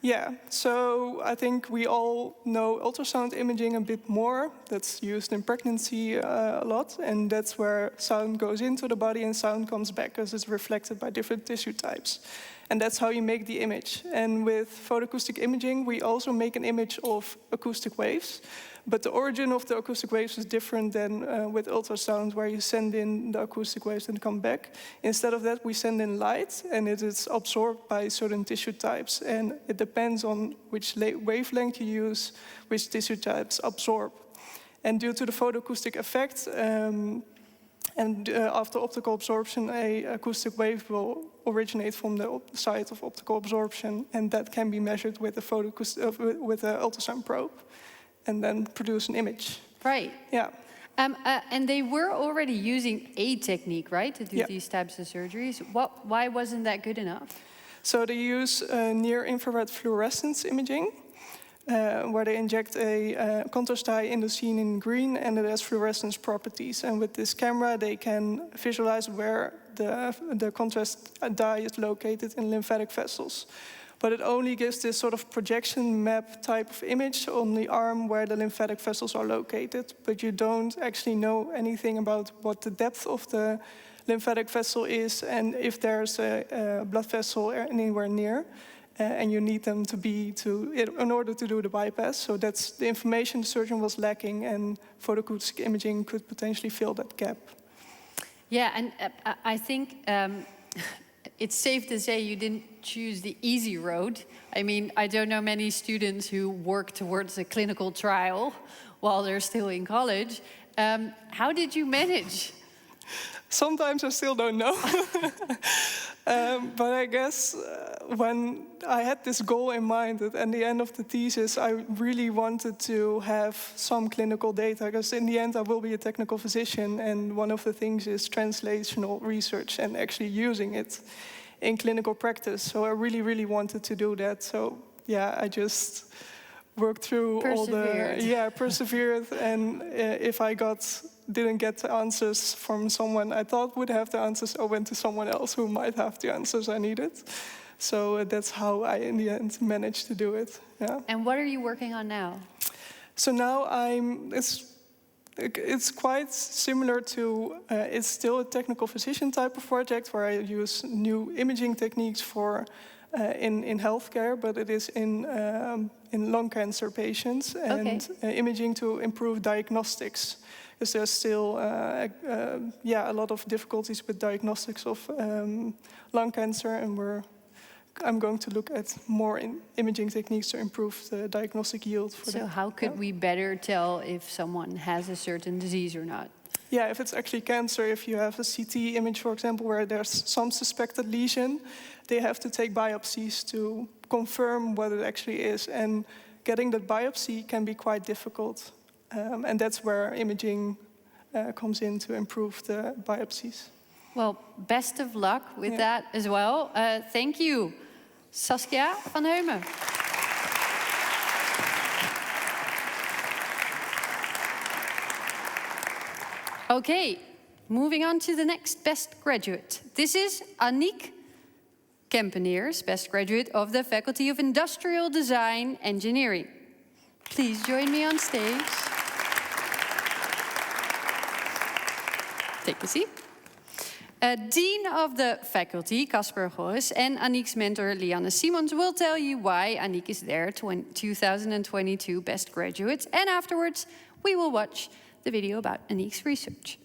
Yeah, so I think we all know ultrasound imaging a bit more. That's used in pregnancy a lot, and that's where sound goes into the body and sound comes back because it's reflected by different tissue types. And that's how you make the image. And with photoacoustic imaging, we also make an image of acoustic waves. But the origin of the acoustic waves is different than with ultrasound, where you send in the acoustic waves and come back. Instead of that, we send in light, and it is absorbed by certain tissue types. And it depends on which wavelength you use, which tissue types absorb. And due to the photoacoustic effect, after optical absorption, an acoustic wave will originate from the site of optical absorption, and that can be measured with with an ultrasound probe, and then produce an image. Right. Yeah. And they were already using a technique, right, to do these types of surgeries. Why wasn't that good enough? So they use near-infrared fluorescence imaging, where they inject a contrast dye in the scene in green, and it has fluorescence properties. And with this camera, they can visualize where the contrast dye is located in lymphatic vessels. But it only gives this sort of projection map type of image on the arm where the lymphatic vessels are located. But you don't actually know anything about what the depth of the lymphatic vessel is and if there's a blood vessel anywhere near. And you need them to be in order to do the bypass. So that's the information the surgeon was lacking, and photoacoustic imaging could potentially fill that gap. Yeah, and I think it's safe to say you didn't choose the easy road. I mean, I don't know many students who work towards a clinical trial while they're still in college. How did you manage? Sometimes I still don't know. But I guess when I had this goal in mind that at the end of the thesis, I really wanted to have some clinical data, because in the end I will be a technical physician, and one of the things is translational research and actually using it in clinical practice. So I really, really wanted to do that. So yeah, I just worked through persevered, and if I didn't get the answers from someone I thought would have the answers, I went to someone else who might have the answers I needed. So that's how I, in the end, managed to do it. Yeah. And what are you working on now? So now it's quite similar to, it's still a technical physician type of project where I use new imaging techniques for in healthcare, but it is in lung cancer patients and imaging to improve diagnostics. Because there's still a lot of difficulties with diagnostics of lung cancer, and I'm going to look at more imaging techniques to improve the diagnostic yield for that. So how could we better tell if someone has a certain disease or not? Yeah, if it's actually cancer, if you have a CT image, for example, where there's some suspected lesion, they have to take biopsies to confirm what it actually is. And getting that biopsy can be quite difficult. And that's where imaging comes in to improve the biopsies. Well, best of luck with that as well. Thank you, Saskia van Heumen. Okay, moving on to the next best graduate. This is Aniek Kempeneers, best graduate of the Faculty of Industrial Design Engineering. Please join me on stage. Take a seat. Dean of the faculty, Casper Goris, and Aniek's mentor, Lianne Simons, will tell you why Aniek is their 2022 best graduate. And afterwards, we will watch the video about Aniek's research.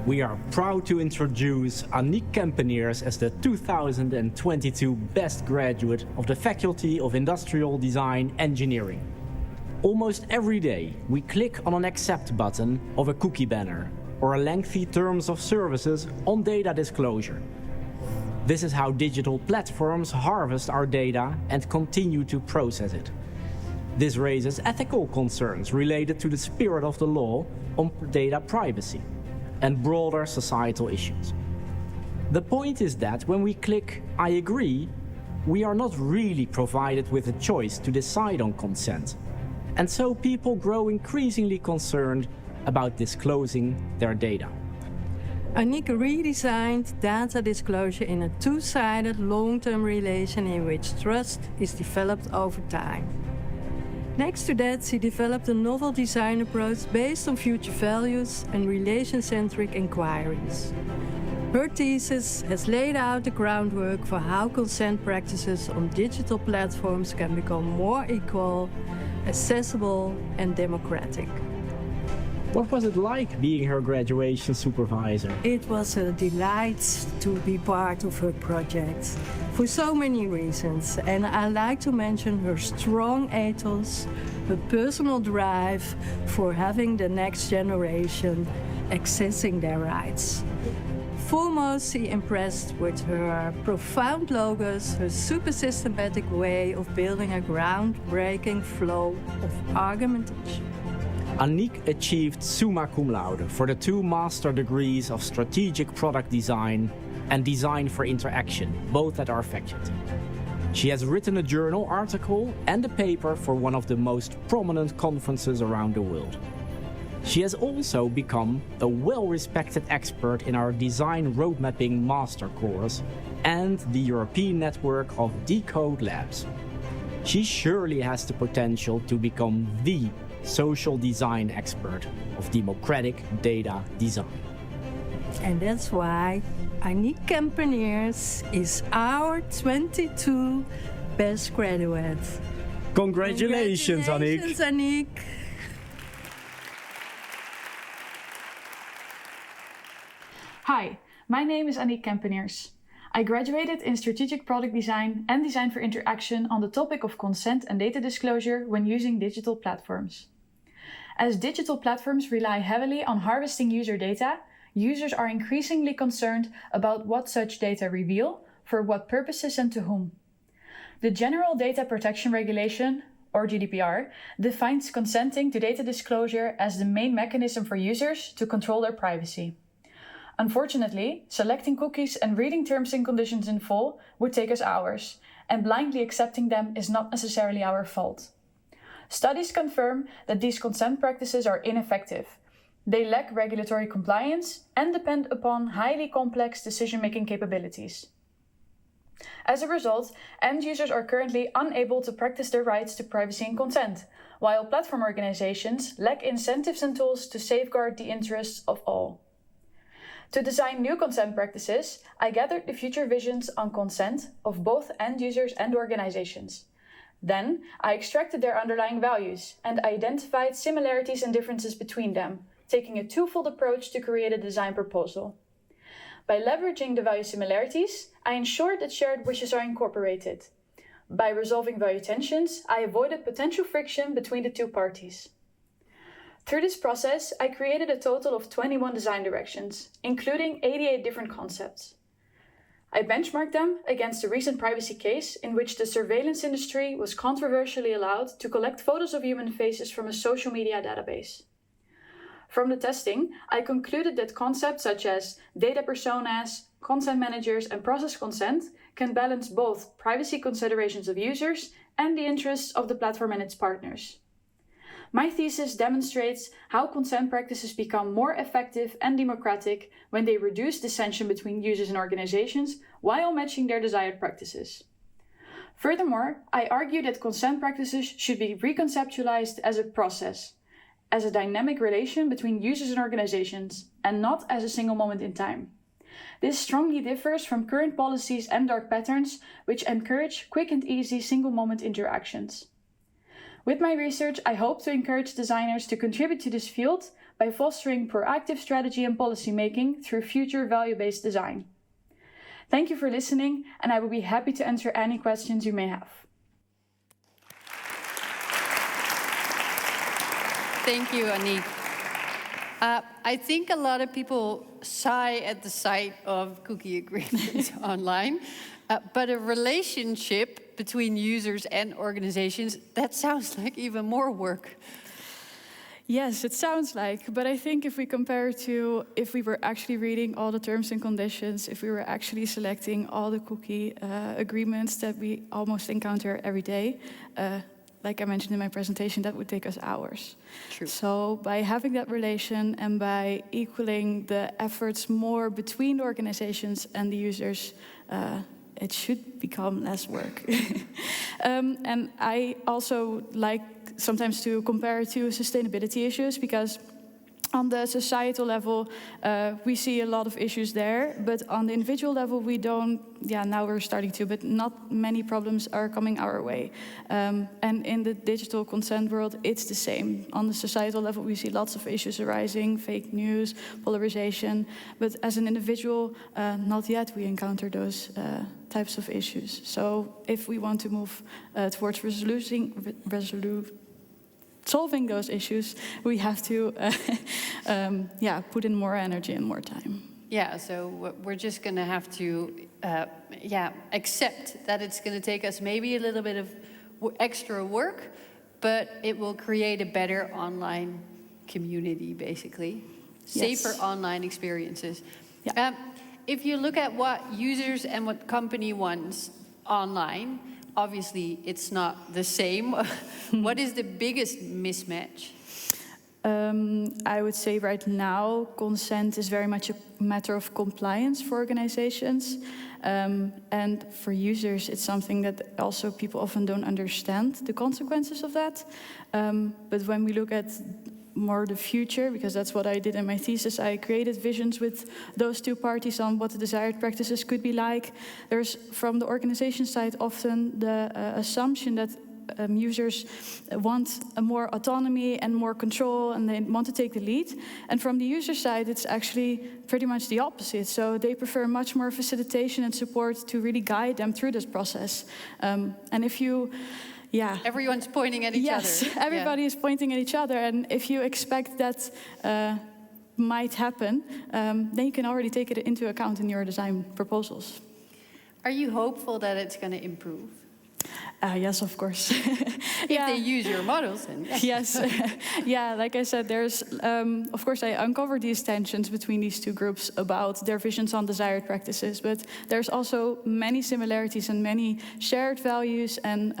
We are proud to introduce Aniek Kempeneers as the 2022 Best Graduate of the Faculty of Industrial Design Engineering. Almost every day, we click on an accept button of a cookie banner or a lengthy terms of services on data disclosure. This is how digital platforms harvest our data and continue to process it. This raises ethical concerns related to the spirit of the law on data privacy and broader societal issues. The point is that when we click I agree, we are not really provided with a choice to decide on consent. And so people grow increasingly concerned about disclosing their data. Aniek redesigned data disclosure in a two-sided long-term relation in which trust is developed over time. Next to that, she developed a novel design approach based on future values and relation-centric inquiries. Her thesis has laid out the groundwork for how consent practices on digital platforms can become more equal, accessible, and democratic. What was it like being her graduation supervisor? It was a delight to be part of her project for so many reasons, and I like to mention her strong ethos, her personal drive for having the next generation accessing their rights. Foremost, she impressed with her profound logos, her super systematic way of building a groundbreaking flow of argumentation. Aniek achieved summa cum laude for the 2 master degrees of Strategic Product Design and Design for Interaction, both at our faculty. She has written a journal article and a paper for one of the most prominent conferences around the world. She has also become a well-respected expert in our Design Roadmapping Master course and the European network of Decode Labs. She surely has the potential to become the social design expert of democratic data design. And that's why Aniek Kempeneers is our 22 best graduate. Congratulations, Aniek. Congratulations, Aniek. Hi, my name is Aniek Kempeneers. I graduated in Strategic Product Design and Design for Interaction on the topic of consent and data disclosure when using digital platforms. As digital platforms rely heavily on harvesting user data, users are increasingly concerned about what such data reveal, for what purposes and to whom. The General Data Protection Regulation, or GDPR, defines consenting to data disclosure as the main mechanism for users to control their privacy. Unfortunately, selecting cookies and reading terms and conditions in full would take us hours, and blindly accepting them is not necessarily our fault. Studies confirm that these consent practices are ineffective. They lack regulatory compliance and depend upon highly complex decision-making capabilities. As a result, end users are currently unable to practice their rights to privacy and consent, while platform organizations lack incentives and tools to safeguard the interests of all. To design new consent practices, I gathered the future visions on consent of both end users and organizations. Then, I extracted their underlying values and identified similarities and differences between them, taking a twofold approach to create a design proposal. By leveraging the value similarities, I ensured that shared wishes are incorporated. By resolving value tensions, I avoided potential friction between the two parties. Through this process, I created a total of 21 design directions, including 88 different concepts. I benchmarked them against a recent privacy case in which the surveillance industry was controversially allowed to collect photos of human faces from a social media database. From the testing, I concluded that concepts such as data personas, consent managers, and process consent can balance both privacy considerations of users and the interests of the platform and its partners. My thesis demonstrates how consent practices become more effective and democratic when they reduce dissension between users and organizations while matching their desired practices. Furthermore, I argue that consent practices should be reconceptualized as a process, as a dynamic relation between users and organizations, and not as a single moment in time. This strongly differs from current policies and dark patterns, which encourage quick and easy single moment interactions. With my research, I hope to encourage designers to contribute to this field by fostering proactive strategy and policy making through future value-based design. Thank you for listening, and I will be happy to answer any questions you may have. Thank you, Aniek. I think a lot of people sigh at the sight of cookie agreements online, but a relationship between users and organizations, that sounds like even more work. Yes, it sounds like, but I think if we compare to if we were actually reading all the terms and conditions, if we were actually selecting all the cookie agreements that we almost encounter every day, like I mentioned in my presentation, that would take us hours. True. So by having that relation and by equaling the efforts more between the organizations and the users, it should become less work. And I also like sometimes to compare it to sustainability issues, because on the societal level, we see a lot of issues there, but on the individual level, we don't, now we're starting to, but not many problems are coming our way. And in the digital consent world, it's the same. On the societal level, we see lots of issues arising, fake news, polarization, but as an individual, not yet we encounter those types of issues. So if we want to move towards solving those issues, we have to put in more energy and more time. Yeah, so we're just going to have to accept that it's going to take us maybe a little bit of extra work, but it will create a better online community, basically. Safer online experiences. Yeah. If you look at what users and what company wants online, obviously, it's not the same. What is the biggest mismatch? I would say right now, consent is very much a matter of compliance for organizations. And for users, it's something that also people often don't understand the consequences of that. But when we look at more the future, because that's what I did in my thesis. I created visions with those two parties on what the desired practices could be like. There's, from the organization side, often the assumption that users want more autonomy and more control, and they want to take the lead. And from the user side, it's actually pretty much the opposite. So they prefer much more facilitation and support to really guide them through this process. And if you everyone's pointing at each other. Yes, everybody is pointing at each other. And if you expect that might happen, then you can already take it into account in your design proposals. Are you hopeful that it's going to improve? Yes, of course. If they use your models, then yes. Like I said, there's, of course, I uncovered these tensions between these two groups about their visions on desired practices, but there's also many similarities and many shared values and,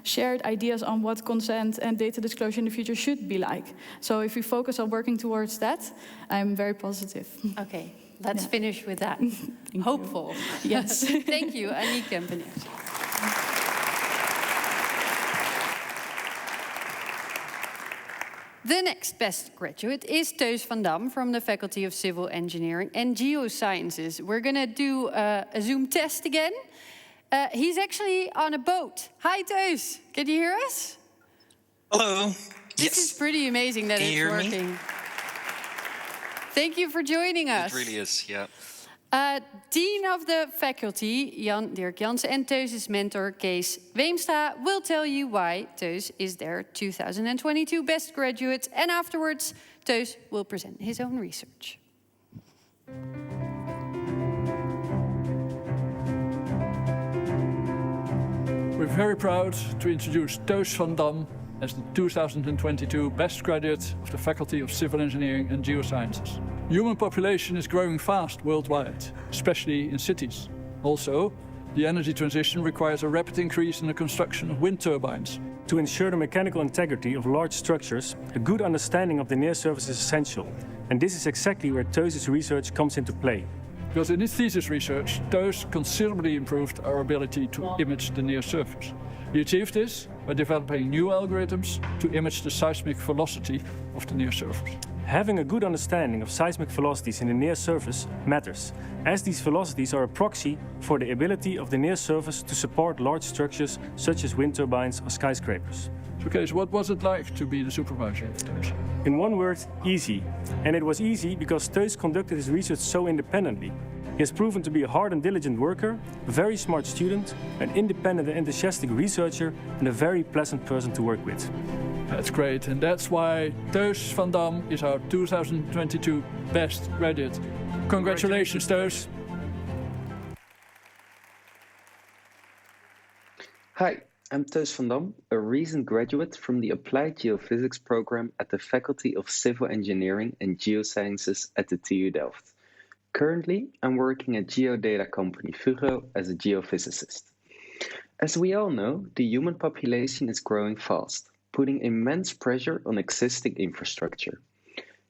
shared ideas on what consent and data disclosure in the future should be like. So if we focus on working towards that, I'm very positive. Okay, let's finish with that. Hopeful. Yes. Thank you, Aniek Kempeneers. The next best graduate is Teus van Dam from the Faculty of Civil Engineering and Geosciences. We're going to do a Zoom test again. He's actually on a boat. Hi, Teus. Can you hear us? Hello. This is pretty amazing that it's working. Me? Thank you for joining us. It really is, yeah. Dean of the Faculty, Dirk Jansen, and Teus' mentor, Kees Weemstra, will tell you why Teus is their 2022 best graduate. And afterwards, Teus will present his own research. We're very proud to introduce Teus van Dam as the 2022 best graduate of the Faculty of Civil Engineering and Geosciences. Human population is growing fast worldwide, especially in cities. Also, The energy transition requires a rapid increase in the construction of wind turbines. To ensure the mechanical integrity of large structures, a good understanding of the near surface is essential. And this is exactly where Teus's research comes into play. Because in his thesis research, Teus considerably improved our ability to image the near surface. He achieved this by developing new algorithms to image the seismic velocity of the near surface. Having a good understanding of seismic velocities in the near surface matters, as these velocities are a proxy for the ability of the near surface to support large structures such as wind turbines or skyscrapers. Okay, so what was it like to be the supervisor of Teus? In one word, easy. And it was easy because Teus conducted his research so independently. He has proven to be a hard and diligent worker, a very smart student, an independent and enthusiastic researcher, and a very pleasant person to work with. That's great, and that's why Teus van Dam is our 2022 Best Graduate. Congratulations, Teus. Hi, I'm Teus van Dam, a recent graduate from the Applied Geophysics program at the Faculty of Civil Engineering and Geosciences at the TU Delft. Currently, I'm working at geodata company Fugro as a geophysicist. As we all know, the human population is growing fast, putting immense pressure on existing infrastructure.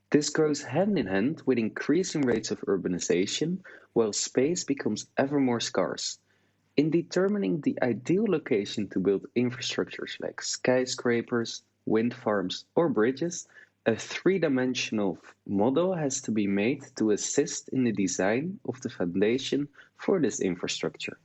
This goes hand in hand with increasing rates of urbanization, while space becomes ever more scarce. In determining the ideal location to build infrastructures like skyscrapers, wind farms, or bridges, a three-dimensional model has to be made to assist in the design of the foundation for this infrastructure.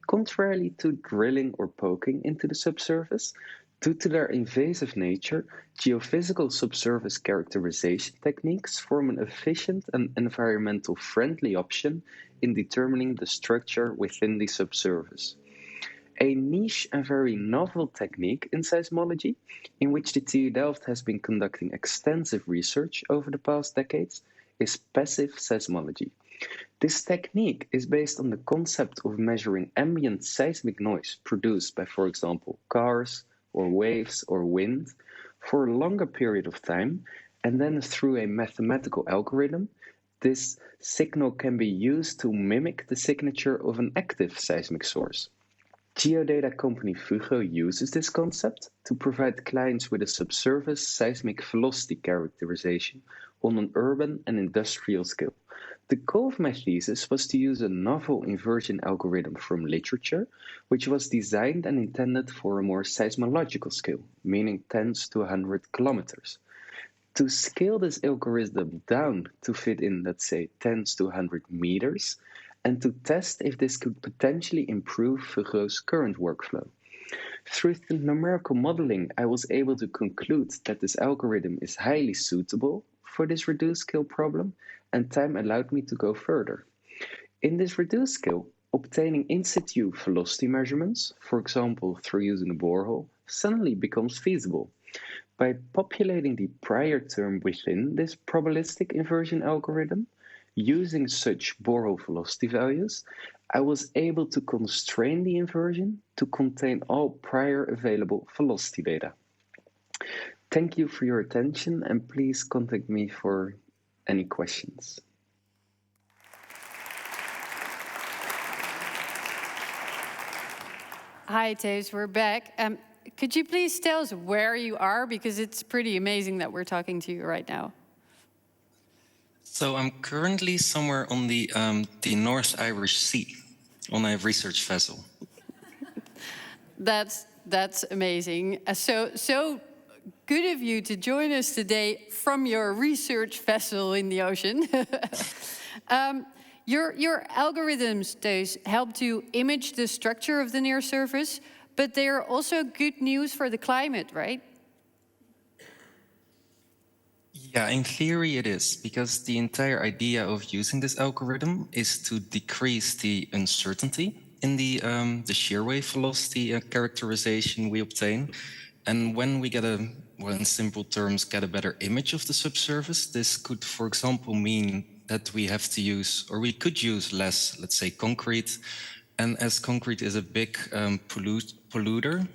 Contrarily to drilling or poking into the subsurface, due to their invasive nature, geophysical subsurface characterization techniques form an efficient and environmental friendly option in determining the structure within the subsurface. A niche and very novel technique in seismology, in which the TU Delft has been conducting extensive research over the past decades, is passive seismology. This technique is based on the concept of measuring ambient seismic noise produced by, for example, cars, or waves or wind for a longer period of time, and then through a mathematical algorithm, this signal can be used to mimic the signature of an active seismic source. Geodata company Fugro uses this concept to provide clients with a subsurface seismic velocity characterization on an urban and industrial scale. The goal of my thesis was to use a novel inversion algorithm from literature, which was designed and intended for a more seismological scale, meaning tens to 100 kilometers. To scale this algorithm down to fit in, let's say, tens to 100 meters, and to test if this could potentially improve Fugro's current workflow. Through the numerical modeling, I was able to conclude that this algorithm is highly suitable for this reduced scale problem, and time allowed me to go further. In this reduced scale, obtaining in situ velocity measurements, for example through using a borehole, suddenly becomes feasible. By populating the prior term within this probabilistic inversion algorithm, using such borehole velocity values, I was able to constrain the inversion to contain all prior available velocity data. Thank you for your attention, and please contact me for any questions. Hi, Teus, we're back. Could you please tell us where you are? Because it's pretty amazing that we're talking to you right now. So I'm currently somewhere on the North Irish Sea on a research vessel. That's amazing. So good of you to join us today from your research vessel in the ocean. Your algorithms, Teus, help to image the structure of the near surface, but they are also good news for the climate, right? Yeah, in theory it is, because the entire idea of using this algorithm is to decrease the uncertainty in the shear wave velocity characterization we obtain. And when we get in simple terms, get a better image of the subsurface, this could, for example, mean that we have to use, or we could use less, let's say, concrete. And as concrete is a big polluter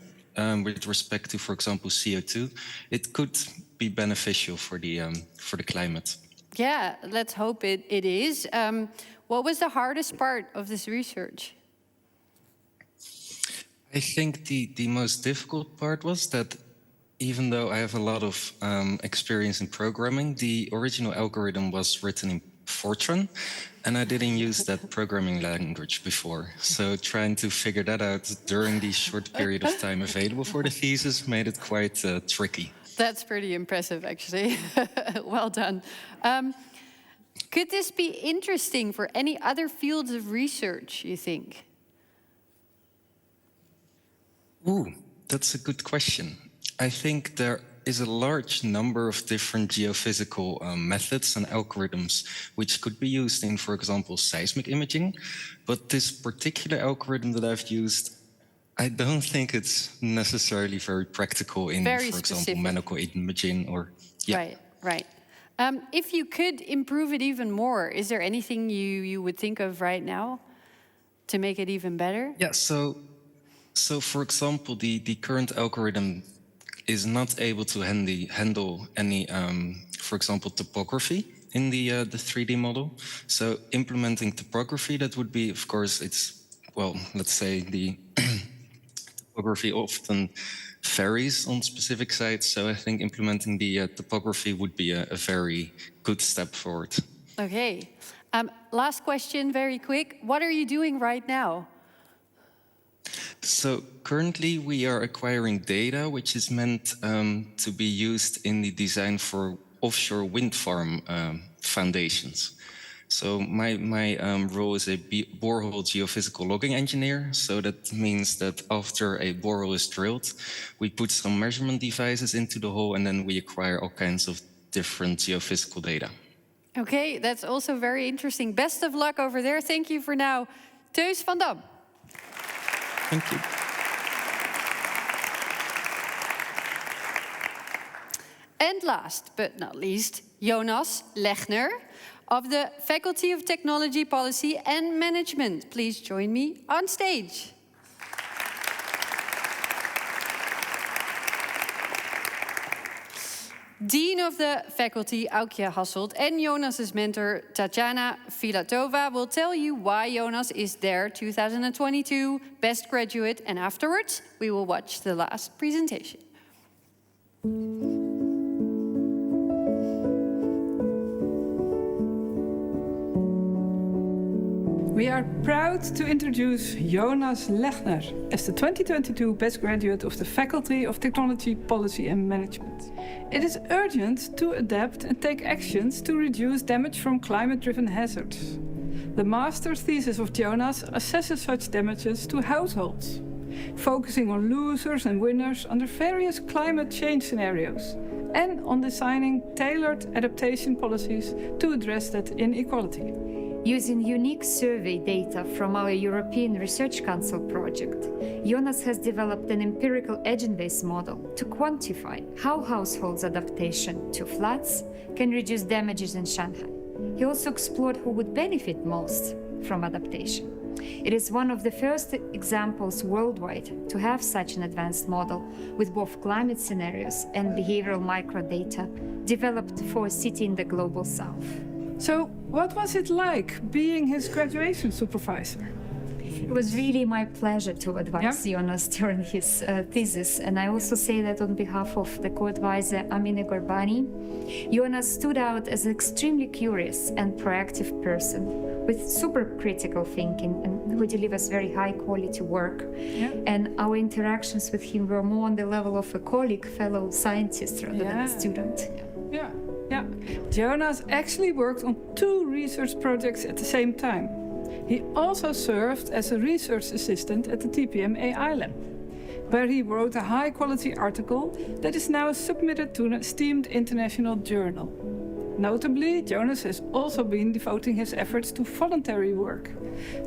with respect to, for example, CO2, it could be beneficial for the climate. Yeah, let's hope it is. What was the hardest part of this research? I think the most difficult part was that even though I have a lot of experience in programming, the original algorithm was written in Fortran, and I didn't use that programming language before. So trying to figure that out during the short period of time available for the thesis made it quite tricky. That's pretty impressive, actually. Well done. Could this be interesting for any other fields of research, you think? Ooh, that's a good question. I think there is a large number of different geophysical methods and algorithms which could be used in, for example, seismic imaging. But this particular algorithm that I've used, I don't think it's necessarily very practical in, Very for specific. example, medical imaging or... Yeah. Right. If you could improve it even more, is there anything you would think of right now to make it even better? Yeah, so for example, the current algorithm is not able to handle any, for example, topography in the 3D model. So implementing topography, that would be, of course, let's say the topography often varies on specific sites. So I think implementing the topography would be a very good step forward. Okay. Last question, very quick. What are you doing right now? So currently we are acquiring data which is meant to be used in the design for offshore wind farm foundations. So my role is a borehole geophysical logging engineer. So that means that after a borehole is drilled, we put some measurement devices into the hole and then we acquire all kinds of different geophysical data. Okay, that's also very interesting. Best of luck over there. Thank you for now. Teus van Dam. Thank you. And last but not least, Jonas Lechner of the Faculty of Technology, Policy and Management. Please join me on stage. Dean of the Faculty, Aukje Hasselt, and Jonas's mentor, Tatjana Filatova, will tell you why Jonas is their 2022 Best Graduate, and afterwards, we will watch the last presentation. We are proud to introduce Jonas Lechner as the 2022 Best Graduate of the Faculty of Technology, Policy and Management. It is urgent to adapt and take actions to reduce damage from climate-driven hazards. The master's thesis of Jonas assesses such damages to households, focusing on losers and winners under various climate change scenarios, and on designing tailored adaptation policies to address that inequality. Using unique survey data from our European Research Council project, Jonas has developed an empirical agent-based model to quantify how households' adaptation to floods can reduce damages in Shanghai. He also explored who would benefit most from adaptation. It is one of the first examples worldwide to have such an advanced model with both climate scenarios and behavioral microdata developed for a city in the global south. So, what was it like being his graduation supervisor? It was really my pleasure to advise Jonas during his thesis, and I also say that on behalf of the co-advisor Amine Gorbani. Jonas stood out as an extremely curious and proactive person with super critical thinking and who delivers very high quality work. And our interactions with him were more on the level of a colleague, fellow scientist rather than a student. Yeah. Jonas actually worked on 2 research projects at the same time. He also served as a research assistant at the TPM AI Lab, where he wrote a high-quality article that is now submitted to an esteemed international journal. Notably, Jonas has also been devoting his efforts to voluntary work.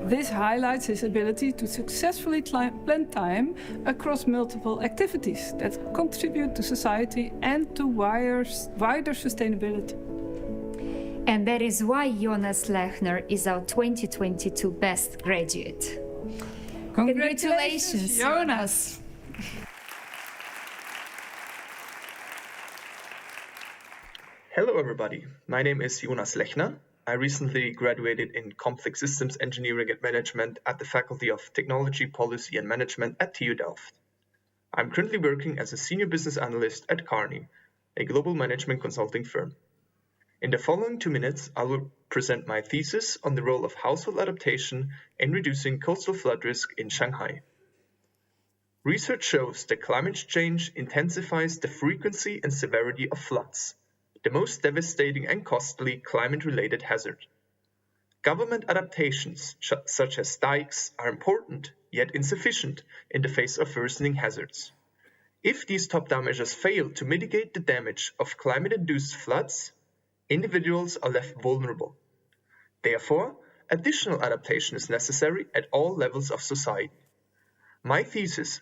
This highlights his ability to successfully plan time across multiple activities that contribute to society and to wider sustainability. And that is why Jonas Lechner is our 2022 Best Graduate. Congratulations, Jonas! Hello everybody, my name is Jonas Lechner. I recently graduated in Complex Systems Engineering and Management at the Faculty of Technology, Policy and Management at TU Delft. I'm currently working as a Senior Business Analyst at Kearney, a global management consulting firm. In the following 2 minutes, I will present my thesis on the role of household adaptation in reducing coastal flood risk in Shanghai. Research shows that climate change intensifies the frequency and severity of floods, the most devastating and costly climate-related hazard. Government adaptations, such as dikes, are important, yet insufficient in the face of worsening hazards. If these top-down measures fail to mitigate the damage of climate-induced floods, individuals are left vulnerable. Therefore, additional adaptation is necessary at all levels of society. My thesis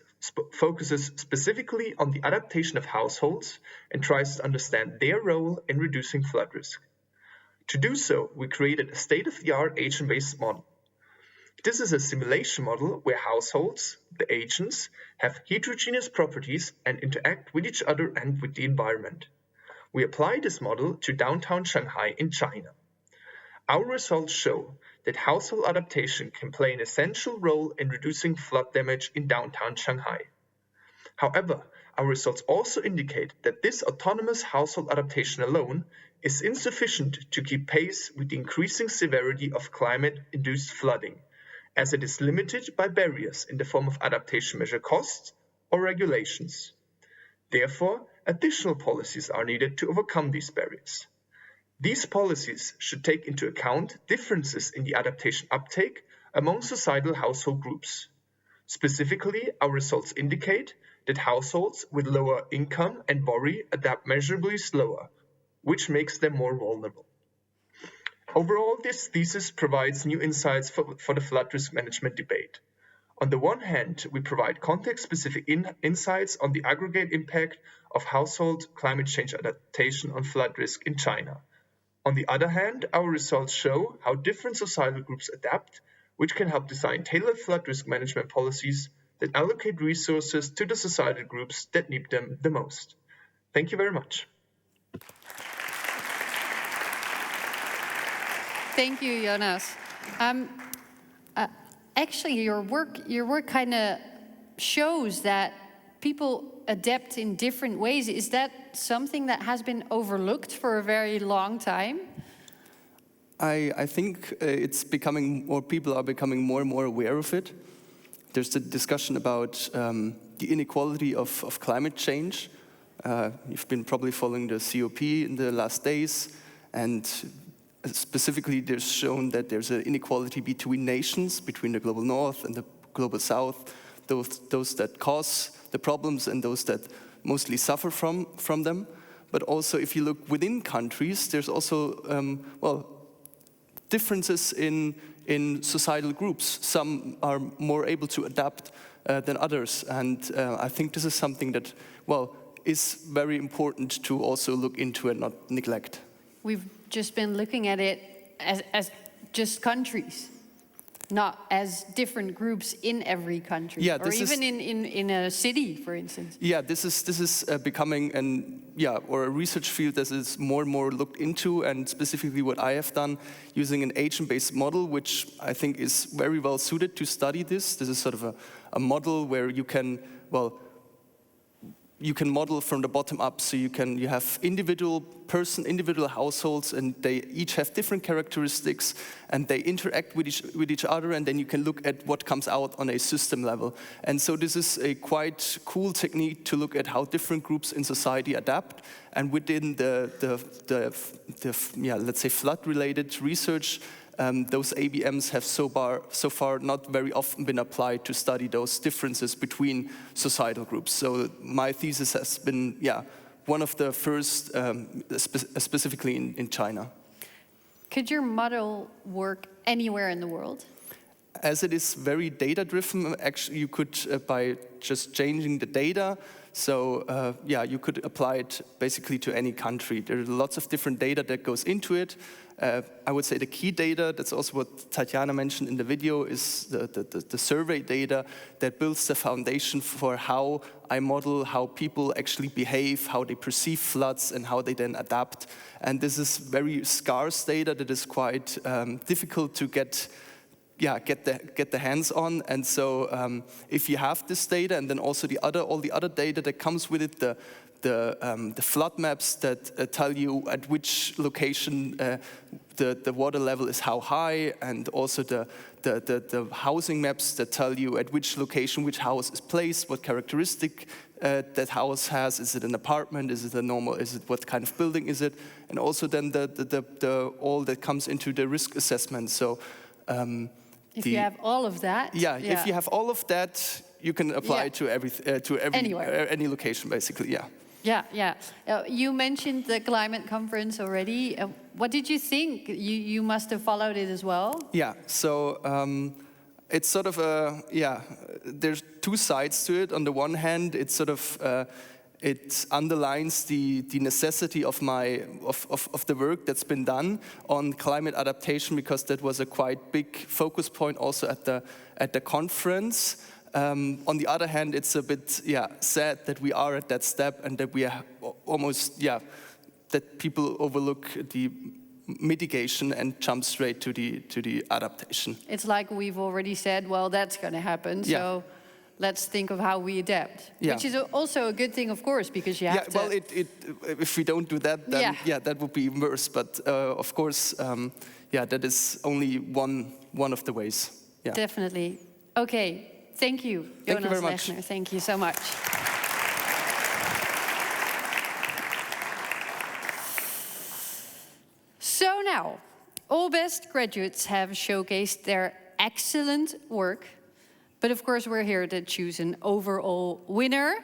focuses specifically on the adaptation of households and tries to understand their role in reducing flood risk. To do so, we created a state-of-the-art agent-based model. This is a simulation model where households, the agents, have heterogeneous properties and interact with each other and with the environment. We apply this model to downtown Shanghai in China. Our results show that household adaptation can play an essential role in reducing flood damage in downtown Shanghai. However, our results also indicate that this autonomous household adaptation alone is insufficient to keep pace with the increasing severity of climate-induced flooding, as it is limited by barriers in the form of adaptation measure costs or regulations. Therefore, additional policies are needed to overcome these barriers. These policies should take into account differences in the adaptation uptake among societal household groups. Specifically, our results indicate that households with lower income and worry adapt measurably slower, which makes them more vulnerable. Overall, this thesis provides new insights for the flood risk management debate. On the one hand, we provide context-specific insights on the aggregate impact of household climate change adaptation on flood risk in China. On the other hand, our results show how different societal groups adapt, which can help design tailored flood risk management policies that allocate resources to the societal groups that need them the most. Thank you very much. Thank you, Jonas. Actually, your work kind of shows that people adapt in different ways. Is that something that has been overlooked for a very long time? I think it's becoming, or people are becoming more and more aware of it. There's a discussion about the inequality of climate change. You've been probably following the COP in the last days, and specifically there's shown that there's an inequality between nations, between the global north and the global south, those that cause the problems and those that mostly suffer from them. But also if you look within countries, there's also, differences in societal groups. Some are more able to adapt than others. And I think this is something that, is very important to also look into and not neglect. We've just been looking at it as just countries, not as different groups in every country, or even in a city, for instance. Yeah, this is becoming a research field that is more and more looked into, and specifically what I have done using an agent-based model, which I think is very well suited to study this. This is sort of a model where you can, you can model from the bottom up, so you have individual households, and they each have different characteristics, and they interact with each other, and then you can look at what comes out on a system level. And so this is a quite cool technique to look at how different groups in society adapt, and within the let's say flood-related research. Those ABMs have so far not very often been applied to study those differences between societal groups. So my thesis has been, one of the first, specifically in China. Could your model work anywhere in the world? As it is very data-driven, actually you could, by just changing the data, So yeah, you could apply it basically to any country. There are lots of different data that goes into it. I would say the key data, that's also what Tatjana mentioned in the video, is the survey data that builds the foundation for how I model how people actually behave, how they perceive floods, and how they then adapt. And this is very scarce data that is quite difficult to get the hands on. And so if you have this data, and then also all the other data that comes with it, the flood maps that tell you at which location the water level is how high, and also the housing maps that tell you at which location which house is placed, what characteristic that house has. Is it an apartment? Is it a normal? Is it what kind of building is it? And also then the all that comes into the risk assessment. So if you have all of that, if you have all of that, you can apply it to any location, basically. Yeah. You mentioned the climate conference already. What did you think? You must have followed it as well. Yeah. So it's sort of there's two sides to it. On the one hand, it's sort of it underlines the necessity of the work that's been done on climate adaptation, because that was a quite big focus point also at the conference. On the other hand, it's a bit sad that we are at that step, and that we are almost that people overlook the mitigation and jump straight to the adaptation. It's like we've already said, well, that's going to happen. So let's think of how we adapt, which is also a good thing, of course, because you have to. Well, if we don't do that, then that would be worse. But of course, that is only one of the ways. Yeah. Definitely. Okay. Thank you, Jonas. Thank you very much. Lechner. Thank you so much. So now, all best graduates have showcased their excellent work. But of course, we're here to choose an overall winner.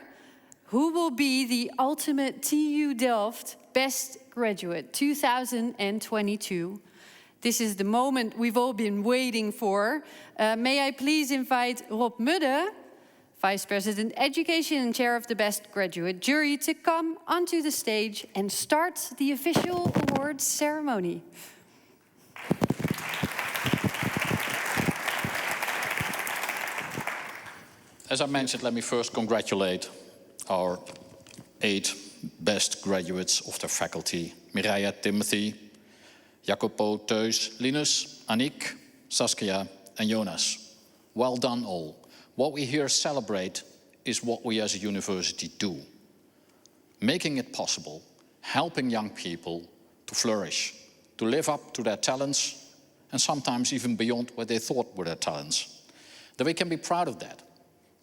Who will be the ultimate TU Delft Best Graduate 2022? This is the moment we've all been waiting for. May I please invite Rob Mudde, Vice President Education and Chair of the Best Graduate Jury, to come onto the stage and start the official awards ceremony. As I mentioned, let me first congratulate our 8 best graduates of the faculty: Mireia, Timothy, Jacopo, Teus, Linus, Aniek, Saskia, and Jonas. Well done all. What we here celebrate is what we as a university do. Making it possible, helping young people to flourish, to live up to their talents, and sometimes even beyond what they thought were their talents. That we can be proud of that.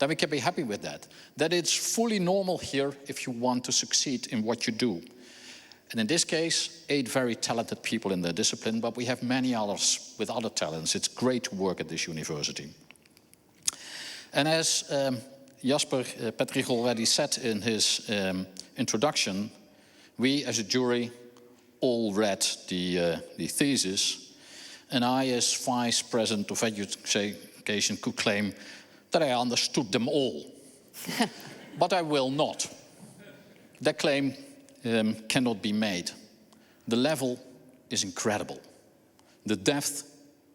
That we can be happy with that. That it's fully normal here if you want to succeed in what you do. And in this case, 8 very talented people in their discipline, but we have many others with other talents. It's great to work at this university. And as Jasper Patrick already said in his introduction, we as a jury all read the thesis, and I as Vice President of Education could claim that I understood them all. But I will not. That claim cannot be made. The level is incredible. The depth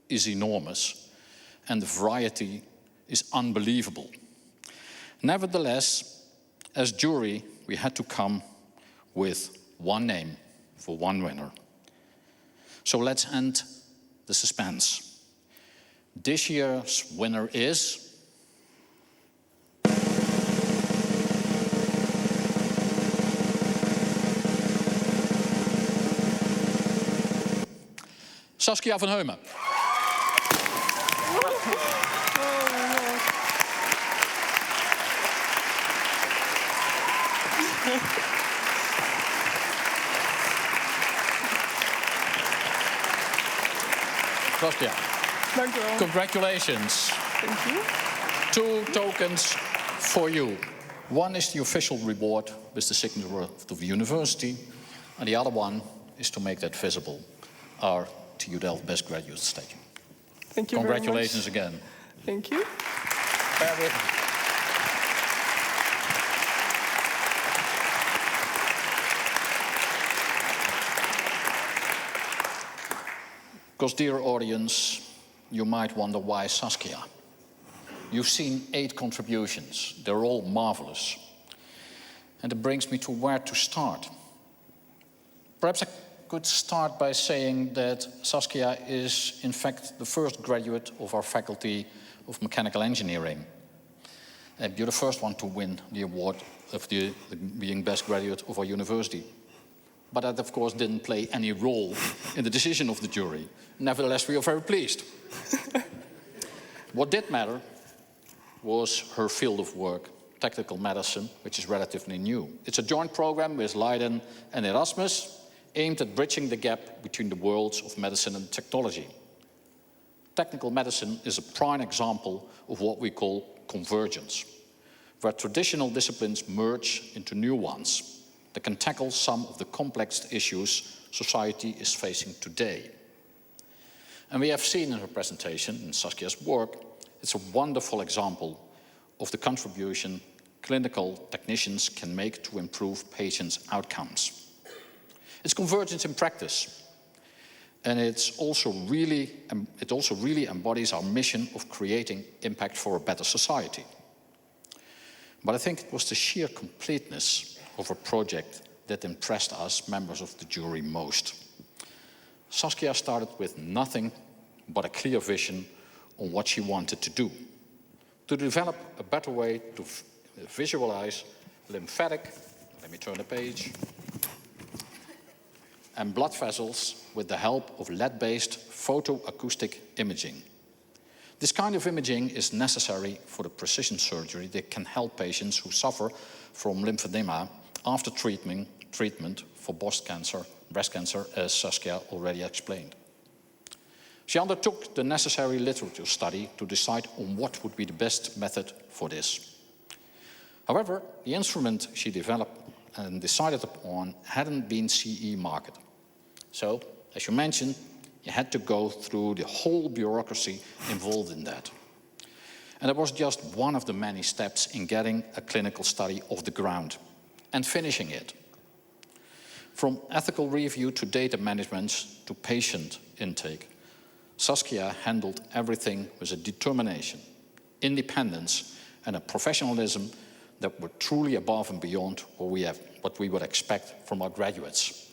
is enormous. And the variety is unbelievable. Nevertheless, as jury, we had to come with one name for one winner. So let's end the suspense. This year's winner is... Saskia van Heumen. Saskia. Dank u wel. Congratulations. Thank you. 2 tokens for you. One is the official reward with the signature of the university, and the other one is to make that visible. Our TU Delft Best Graduate Stage. Thank you Congratulations very much. again. Thank you. Bear with me. Because, dear audience, you might wonder why Saskia. You've seen 8 contributions. They're all marvelous. And it brings me to where to start. Perhaps I could start by saying that Saskia is, in fact, the first graduate of our Faculty of Mechanical Engineering. You're the first one to win the award of being best graduate of our university. But that, of course, didn't play any role in the decision of the jury. Nevertheless, we are very pleased. What did matter was her field of work, technical medicine, which is relatively new. It's a joint program with Leiden and Erasmus, aimed at bridging the gap between the worlds of medicine and technology. Technical medicine is a prime example of what we call convergence, where traditional disciplines merge into new ones that can tackle some of the complex issues society is facing today. And we have seen in her presentation, in Saskia's work, it's a wonderful example of the contribution clinical technicians can make to improve patients' outcomes. It's convergence in practice, and it also really embodies our mission of creating impact for a better society. But I think it was the sheer completeness of a project that impressed us, members of the jury, most. Saskia started with nothing but a clear vision on what she wanted to do, to develop a better way to visualize lymphatic, let me turn the page, and blood vessels with the help of LED-based photoacoustic imaging. This kind of imaging is necessary for the precision surgery that can help patients who suffer from lymphedema after treatment for breast cancer, as Saskia already explained. She undertook the necessary literature study to decide on what would be the best method for this. However, the instrument she developed and decided upon hadn't been CE market. So, as you mentioned, you had to go through the whole bureaucracy involved in that. And it was just one of the many steps in getting a clinical study off the ground and finishing it. From ethical review to data management to patient intake, Saskia handled everything with a determination, independence, and a professionalism that were truly above and beyond what we would expect from our graduates.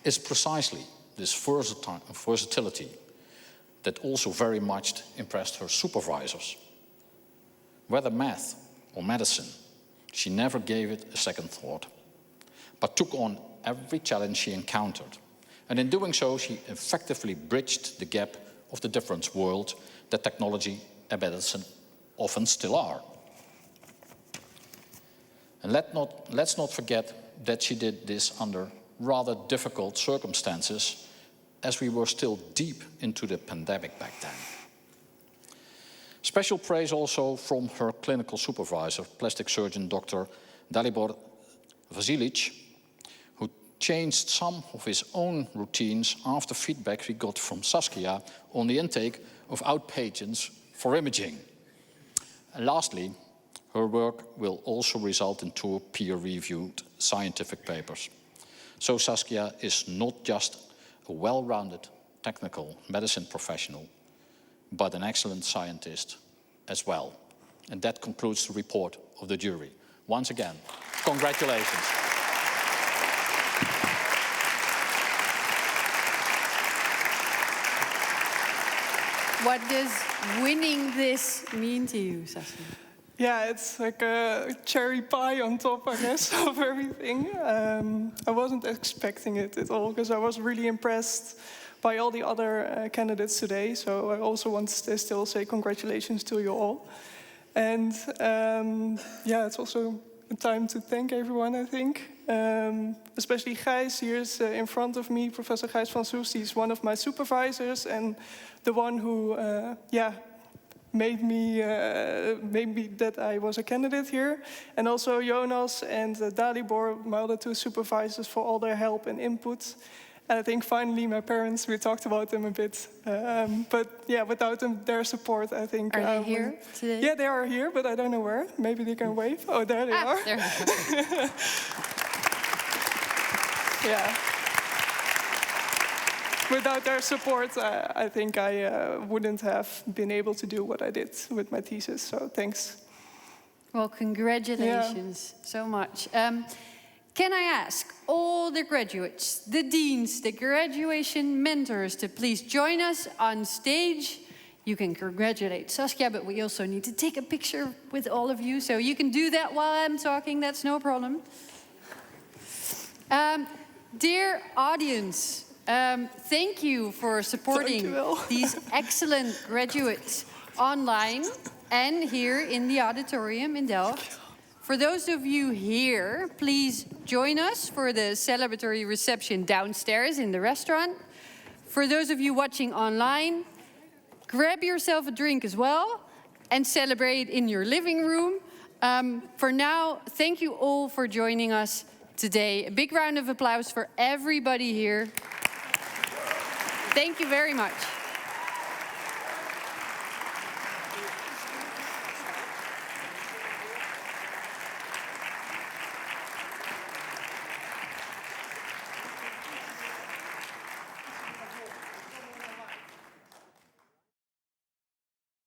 It's precisely this versatility that also very much impressed her supervisors. Whether math or medicine, she never gave it a second thought, but took on every challenge she encountered. And in doing so, she effectively bridged the gap of the different world that technology and medicine often still are. And let's not forget that she did this under rather difficult circumstances, as we were still deep into the pandemic back then. Special praise also from her clinical supervisor, plastic surgeon Dr. Dalibor Vasilic, who changed some of his own routines after feedback he got from Saskia on the intake of outpatients for imaging. And lastly, her work will also result in 2 peer-reviewed scientific papers. So Saskia is not just a well-rounded technical medicine professional, but an excellent scientist as well. And that concludes the report of the jury. Once again, congratulations. What does winning this mean to you, Saskia? Yeah, it's like a cherry pie on top, I guess, of everything. I wasn't expecting it at all, because I was really impressed by all the other candidates today. So I also want to still say congratulations to you all. And yeah, it's also a time to thank everyone, I think. Especially Gijs, here's in front of me, Professor Gijs van Soest. He's one of my supervisors and the one who, made me that I was a candidate here. And also Jonas and Dalibor, my other 2 supervisors, for all their help and input. And I think finally my parents, we talked about them a bit. But yeah, without them, their support, I think... Are they here today? Yeah, they are here, but I don't know where. Maybe they can wave. Oh, there they are. There you go. Yeah. without their support, I think I wouldn't have been able to do what I did with my thesis. So thanks. Well, congratulations so much. Can I ask all the graduates, the deans, the graduation mentors to please join us on stage? You can congratulate Saskia, but we also need to take a picture with all of you. So you can do that while I'm talking, that's no problem. Dear audience, thank you for supporting these excellent graduates online and here in the auditorium in Delft. For those of you here, please join us for the celebratory reception downstairs in the restaurant. For those of you watching online, grab yourself a drink as well and celebrate in your living room. For now, thank you all for joining us today. A big round of applause for everybody here. Thank you very much.